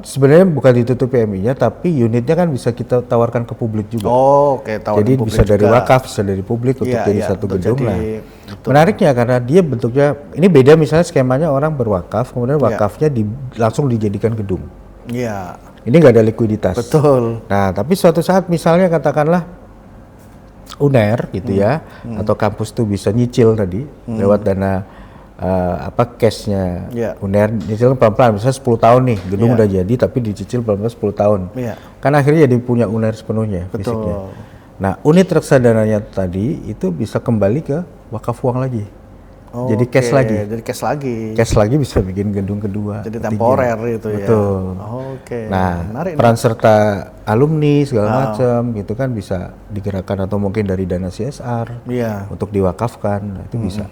Sebenarnya bukan ditutupi MI-nya, tapi unitnya kan bisa kita tawarkan ke publik juga. Jadi bisa dari wakaf, bisa dari publik untuk jadi satu gedung lah. Menariknya karena dia bentuknya, ini beda misalnya skemanya orang berwakaf, kemudian wakafnya langsung dijadikan gedung. Ini nggak ada likuiditas. Nah, tapi suatu saat misalnya katakanlah UNER gitu ya, atau kampus tuh bisa nyicil tadi lewat dana cashnya UNER, nyicil pelan-pelan, misalnya 10 tahun nih, gedung udah jadi tapi dicicil pelan-pelan 10 tahun. Kan akhirnya jadi punya UNER sepenuhnya fisiknya. Nah, unit reksadananya tadi itu bisa kembali ke wakaf uang lagi. Jadi cash lagi. Cash lagi bisa bikin gedung kedua. Jadi temporer itu ya. Betul. Nah, peran serta alumni segala macam gitu kan bisa digerakkan atau mungkin dari dana CSR untuk diwakafkan. Nah, itu bisa.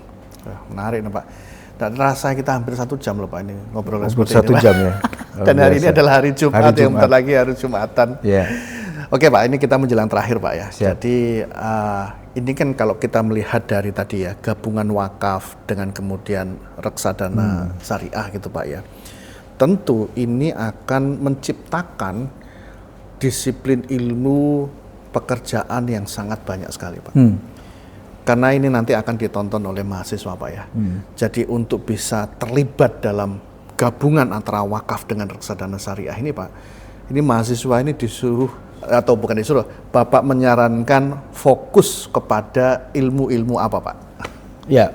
Menarik nih Pak. Dan rasa kita hampir 1 jam loh Pak ini ngobrol seperti ini. 1 jam ya. Dan hari ini adalah hari Jumat, yang bentar lagi hari Jumatan. Oke Pak, ini kita menjelang terakhir Pak ya. Jadi ini kan kalau kita melihat dari tadi ya, gabungan wakaf dengan kemudian reksadana syariah gitu Pak ya. Tentu ini akan menciptakan disiplin ilmu pekerjaan yang sangat banyak sekali Pak. Karena ini nanti akan ditonton oleh mahasiswa Pak ya. Jadi untuk bisa terlibat dalam gabungan antara wakaf dengan reksadana syariah ini Pak, ini mahasiswa ini disuruh, atau bukan disuruh, Bapak menyarankan fokus kepada ilmu-ilmu apa Pak? Ya.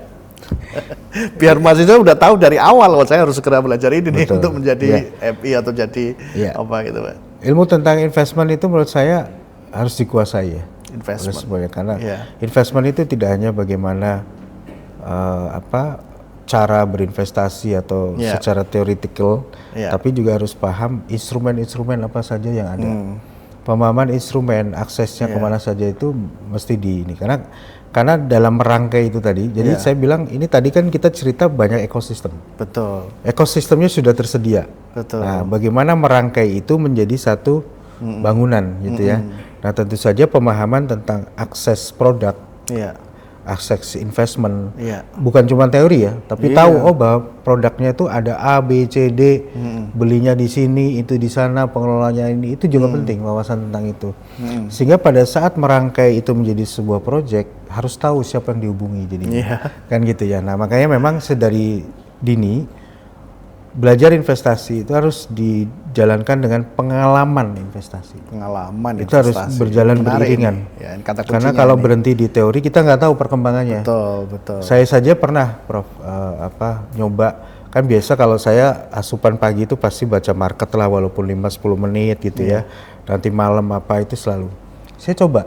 Biar mahasiswa udah tahu dari awal, saya harus segera belajar ini nih untuk menjadi FI atau jadi apa gitu Pak. Ilmu tentang investment itu menurut saya harus dikuasai ya. Investment. Karena investment itu tidak hanya bagaimana cara berinvestasi atau secara theoretical, tapi juga harus paham instrumen-instrumen apa saja yang ada. Pemahaman instrumen, aksesnya kemana saja itu mesti ini. Karena dalam merangkai itu tadi, jadi saya bilang ini tadi kan kita cerita banyak ekosistem. Betul. Ekosistemnya sudah tersedia. Betul. Nah, bagaimana merangkai itu menjadi satu bangunan gitu ya. Nah, tentu saja pemahaman tentang akses produk, akses investment, bukan cuma teori ya, tapi tahu bahwa produknya itu ada A, B, C, D, belinya di sini, itu di sana, pengelolanya ini, itu juga penting wawasan tentang itu. Sehingga pada saat merangkai itu menjadi sebuah proyek, harus tahu siapa yang dihubungi jadinya, kan gitu ya. Nah makanya memang sedari dini belajar investasi itu harus dijalankan dengan pengalaman investasi. Pengalaman itu harus berjalan beriringan. Ya, karena kalau berhenti di teori kita nggak tahu perkembangannya. Betul. Saya saja pernah, Prof, nyoba. Kan biasa kalau saya asupan pagi itu pasti baca market lah, walaupun 5-10 menit gitu ya. Nanti malam apa itu selalu. Saya coba.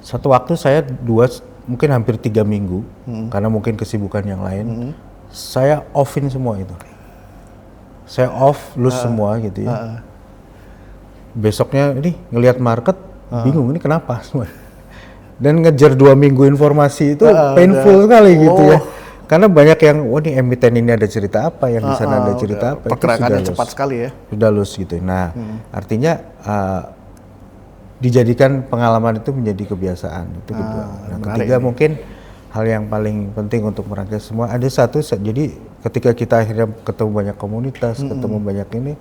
Satu waktu saya mungkin hampir 3 minggu, karena mungkin kesibukan yang lain. Saya offin semua itu. Saya lose semua gitu ya. Besoknya ini ngelihat market, bingung ini kenapa semua. Dan ngejar 2 minggu informasi itu painful sekali gitu ya. Karena banyak yang, ini emiten ini ada cerita apa, yang di sana ada cerita apa. Pergerakannya cepat sekali ya. Sudah lose gitu. Nah, artinya dijadikan pengalaman itu menjadi kebiasaan. Itu kedua. Nah, ketiga mungkin hal yang paling penting untuk merangkai semua, ada satu, jadi ketika kita akhirnya ketemu banyak komunitas, ketemu banyak ini,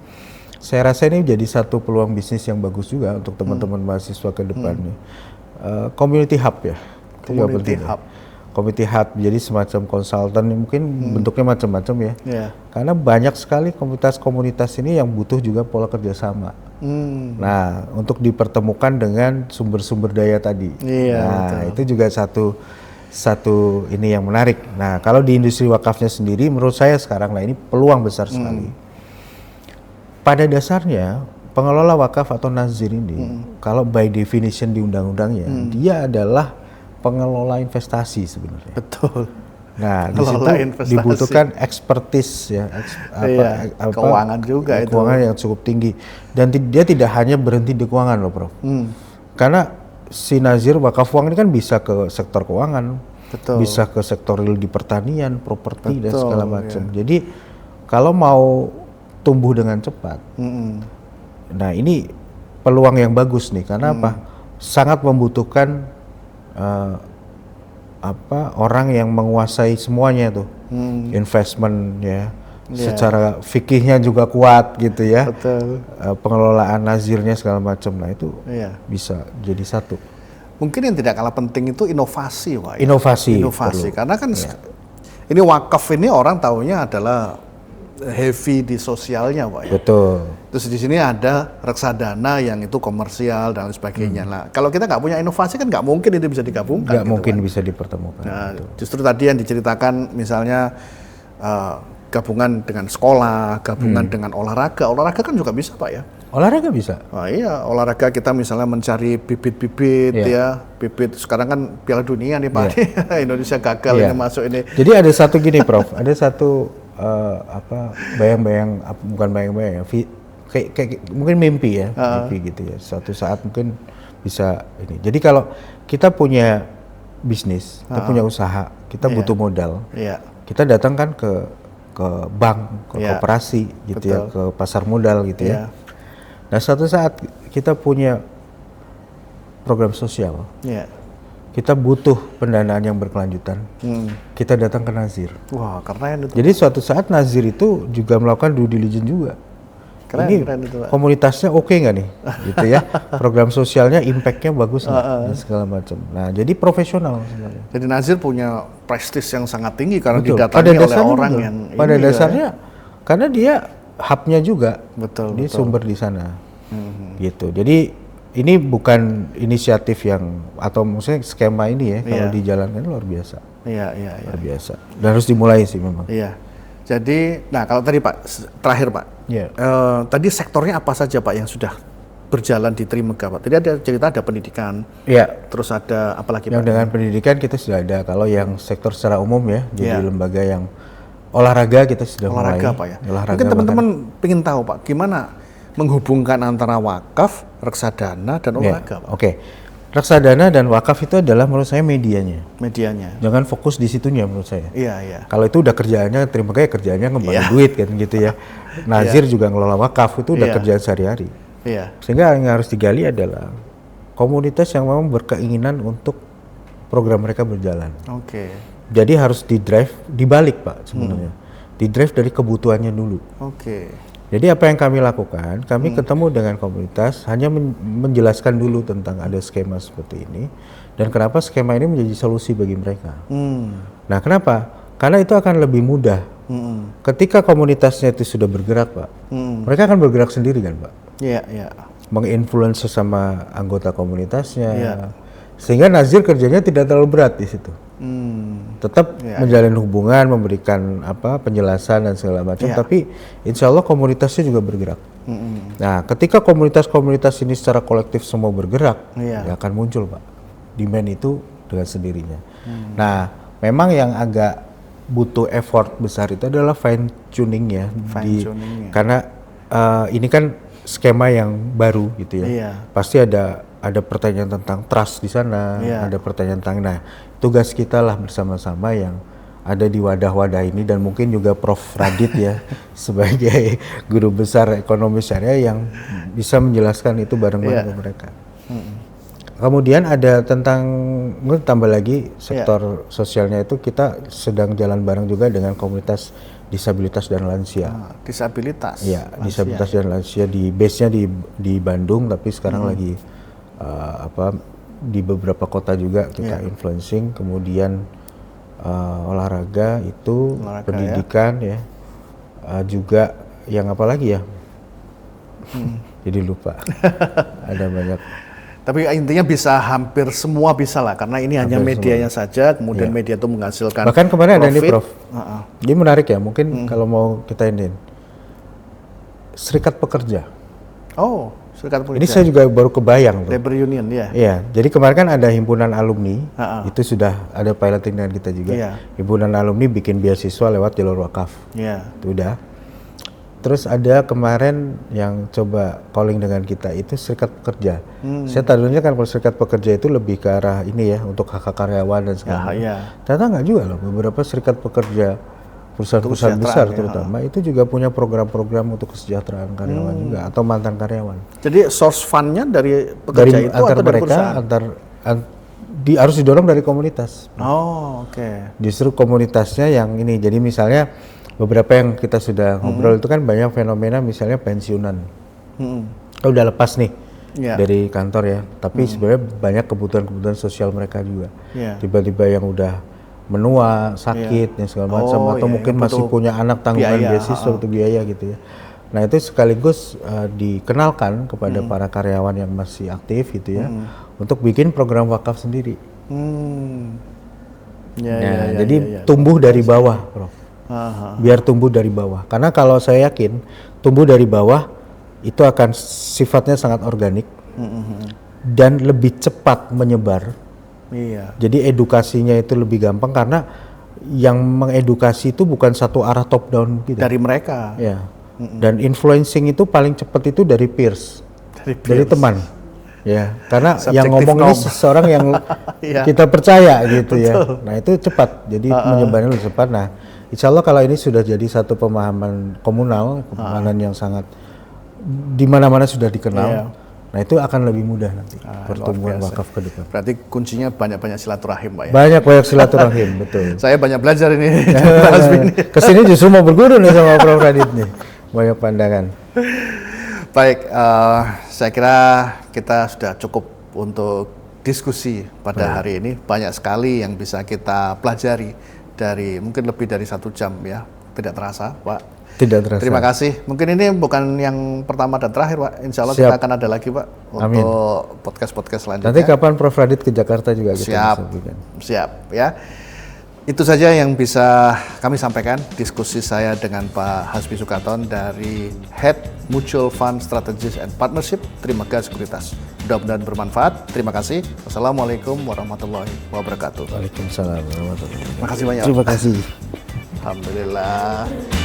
saya rasa ini jadi satu peluang bisnis yang bagus juga untuk teman-teman mahasiswa ke depannya. Community hub ya, community hub, jadi semacam konsultan, mungkin bentuknya macam-macam ya. Karena banyak sekali komunitas-komunitas ini yang butuh juga pola kerjasama. Nah, untuk dipertemukan dengan sumber-sumber daya tadi. Nah, itu juga satu ini yang menarik. Nah, kalau di industri wakafnya sendiri, menurut saya sekarang ini peluang besar sekali. Pada dasarnya, pengelola wakaf atau nazir ini, kalau by definition di undang-undangnya, dia adalah pengelola investasi sebenarnya. Betul. Nah, di situ dibutuhkan expertise ya, keuangan juga itu. Keuangan yang cukup tinggi. Dan dia tidak hanya berhenti di keuangan loh, Prof. Karena si nazir wakaf uang ini kan bisa ke sektor keuangan, bisa ke sektor real di pertanian, properti dan segala macam. Jadi kalau mau tumbuh dengan cepat, nah ini peluang yang bagus nih. Karena apa? Sangat membutuhkan orang yang menguasai semuanya tuh, investment ya. Secara fikihnya juga kuat gitu ya. Pengelolaan nazirnya segala macam. Nah itu bisa jadi satu. Mungkin yang tidak kalah penting itu inovasi, Pak. Inovasi. Karena kan ini wakaf ini orang taunya adalah heavy di sosialnya, Pak. Betul. Terus di sini ada reksadana yang itu komersial dan lain sebagainya. Nah, kalau kita nggak punya inovasi kan nggak mungkin itu bisa digabungkan. Nggak mungkin bisa dipertemukan. Nah, justru tadi yang diceritakan misalnya gabungan dengan sekolah, gabungan dengan olahraga kan juga bisa, Pak ya? Olahraga bisa? Oh iya, olahraga kita misalnya mencari bibit-bibit ya, bibit sekarang kan Piala Dunia nih Pak, Indonesia gagal ini masuk ini. Jadi ada satu gini Prof, ada satu bayang-bayang, bukan bayang-bayang ya, kayak mungkin mimpi ya, mimpi gitu ya, suatu saat mungkin bisa ini. Jadi kalau kita punya bisnis, kita punya usaha, kita butuh modal, kita datang kan ke bank, ke koperasi gitu ya, ke pasar modal gitu ya. Nah suatu saat kita punya program sosial, kita butuh pendanaan yang berkelanjutan, kita datang ke Nazir. Wah, keren itu. Jadi suatu saat Nazir itu juga melakukan due diligence juga. Keren itu, Pak. Komunitasnya oke nggak nih, gitu ya. Program sosialnya, impact-nya bagus nggak, dan segala macam. Nah, jadi profesional sebenarnya. Jadi Nazir punya prestis yang sangat tinggi karena Betul. didatangi oleh orang betul. yang pada dasarnya, karena dia hub-nya juga, dia betul. sumber di sana, gitu. Jadi ini bukan inisiatif yang atau maksudnya skema ini ya, kalau dijalankan luar biasa. Iya. Luar biasa. Dan harus dimulai sih memang. Iya. Jadi, nah kalau tadi Pak, terakhir Pak, tadi sektornya apa saja Pak yang sudah berjalan di Trimega Pak? Tadi ada cerita ada pendidikan, terus ada apa lagi yang Pak? dengan pendidikan kita sudah ada. Kalau yang sektor secara umum ya, jadi lembaga yang olahraga kita sudah mulai. Olahraga Pak ya. Olahraga Mungkin teman-teman ingin tahu Pak, gimana menghubungkan antara wakaf, reksadana dan olahraga Pak? Oke. Reksadana dan wakaf itu adalah menurut saya medianya. Jangan fokus di situnya menurut saya. Iya. Kalau itu udah kerjaannya, terima kasih kerjaannya ngembangin duit kan gitu ya. Nazir juga ngelola wakaf, itu udah kerjaan sehari-hari. Sehingga yang harus digali adalah komunitas yang memang berkeinginan untuk program mereka berjalan. Jadi harus dibalik Pak sebenarnya. Didrive dari kebutuhannya dulu. Jadi apa yang kami lakukan, kami ketemu dengan komunitas, hanya menjelaskan dulu tentang ada skema seperti ini, dan kenapa skema ini menjadi solusi bagi mereka. Nah kenapa? Karena itu akan lebih mudah. Ketika komunitasnya itu sudah bergerak Pak, mereka akan bergerak sendiri kan Pak? Menginfluence sesama anggota komunitasnya, sehingga Nazir kerjanya tidak terlalu berat di situ. Tetap menjalin hubungan, memberikan penjelasan dan segala macam, tapi insya Allah komunitasnya juga bergerak. Nah, ketika komunitas-komunitas ini secara kolektif semua bergerak, ya akan muncul Pak demand itu dengan sendirinya. Nah, memang yang agak butuh effort besar itu adalah fine tuningnya, karena ini kan skema yang baru gitu ya. Pasti ada pertanyaan tentang trust di sana, ada pertanyaan tentang, nah tugas kita lah bersama-sama yang ada di wadah-wadah ini, dan mungkin juga Prof. Radit ya sebagai guru besar ekonomi syariah yang bisa menjelaskan itu bareng-bareng ke mereka. Kemudian ada tentang, tambah lagi sektor sosialnya itu kita sedang jalan bareng juga dengan komunitas disabilitas dan lansia. Disabilitas? Iya, disabilitas dan lansia, di base-nya di Bandung, tapi sekarang lagi di beberapa kota juga kita influencing. Kemudian olahraga itu, pendidikan juga yang apa lagi ya? Jadi lupa. Ada banyak. Tapi intinya bisa hampir semua bisa lah, karena ini hanya medianya saja, kemudian media itu menghasilkan bahkan kemarin profit. Ada ini Prof. Jadi menarik ya, mungkin kalau mau kita ini Serikat Pekerja. Serikat Pekerja. Ini saya juga baru kebayang. Labor Union Iya, jadi kemarin kan ada himpunan alumni, itu sudah ada piloting dengan kita juga. Himpunan alumni bikin beasiswa lewat jalur wakaf. Itu udah. Terus ada kemarin yang coba calling dengan kita itu Serikat Pekerja. Saya tadinya kan kalau Serikat Pekerja itu lebih ke arah ini ya, untuk hak karyawan dan segala macam. Ternyata nggak juga loh, beberapa Serikat Pekerja perusahaan-perusahaan besar terutama itu juga punya program-program untuk kesejahteraan karyawan juga, atau mantan karyawan. Jadi source fund-nya dari pekerja itu antar atau mereka, harus didorong dari komunitas. Justru komunitasnya yang ini. Jadi misalnya beberapa yang kita sudah ngobrol itu kan banyak fenomena, misalnya pensiunan. Udah lepas nih dari kantor ya, tapi sebenarnya banyak kebutuhan-kebutuhan sosial mereka juga. Tiba-tiba yang udah menua, sakit, dan segala macam, atau mungkin masih punya anak tanggungan beasiswa atau biaya gitu ya. Nah itu sekaligus dikenalkan kepada para karyawan yang masih aktif gitu ya, untuk bikin program wakaf sendiri. Jadi tumbuh dari bawah, Prof. Biar tumbuh dari bawah, karena kalau saya yakin tumbuh dari bawah itu akan sifatnya sangat organik dan lebih cepat menyebar. Jadi edukasinya itu lebih gampang, karena yang mengedukasi itu bukan satu arah top down gitu. Dari mereka. Dan influencing itu paling cepat itu dari peers, dari teman. Karena yang ngomong ini seseorang yang kita percaya gitu ya. Nah itu cepat, jadi menyebarnya lebih cepat. Nah insya Allah kalau ini sudah jadi satu pemahaman komunal, pemahaman yang sangat di mana-mana sudah dikenal. Nah itu akan lebih mudah nanti pertumbuhan luar biasa. wakaf ke depan. Berarti kuncinya banyak-banyak silaturahim, Pak ya. Banyak silaturahim, betul. Saya banyak belajar ini. Kesini justru mau berguru nih sama Prof. Radit nih, banyak pandangan. Baik, saya kira kita sudah cukup untuk diskusi pada hari ini. Banyak sekali yang bisa kita pelajari dari mungkin lebih dari 1 jam ya, tidak terasa, Pak. Tidak terasa. Terima kasih. Mungkin ini bukan yang pertama dan terakhir, Pak. Insya Allah kita akan ada lagi, Pak, untuk podcast-podcast selanjutnya. Nanti kapan Prof. Radit ke Jakarta juga kita Siap, siap ya. Itu saja yang bisa kami sampaikan diskusi saya dengan Pak Hasbi Sukaton dari Head Mutual Fund Strategies and Partnership Trimaga Sekuritas. Mudah-mudahan bermanfaat. Terima kasih. Wassalamualaikum warahmatullahi wabarakatuh. Waalaikumsalam warahmatullahi wabarakatuh. Terima kasih banyak. Terima kasih. Alhamdulillah.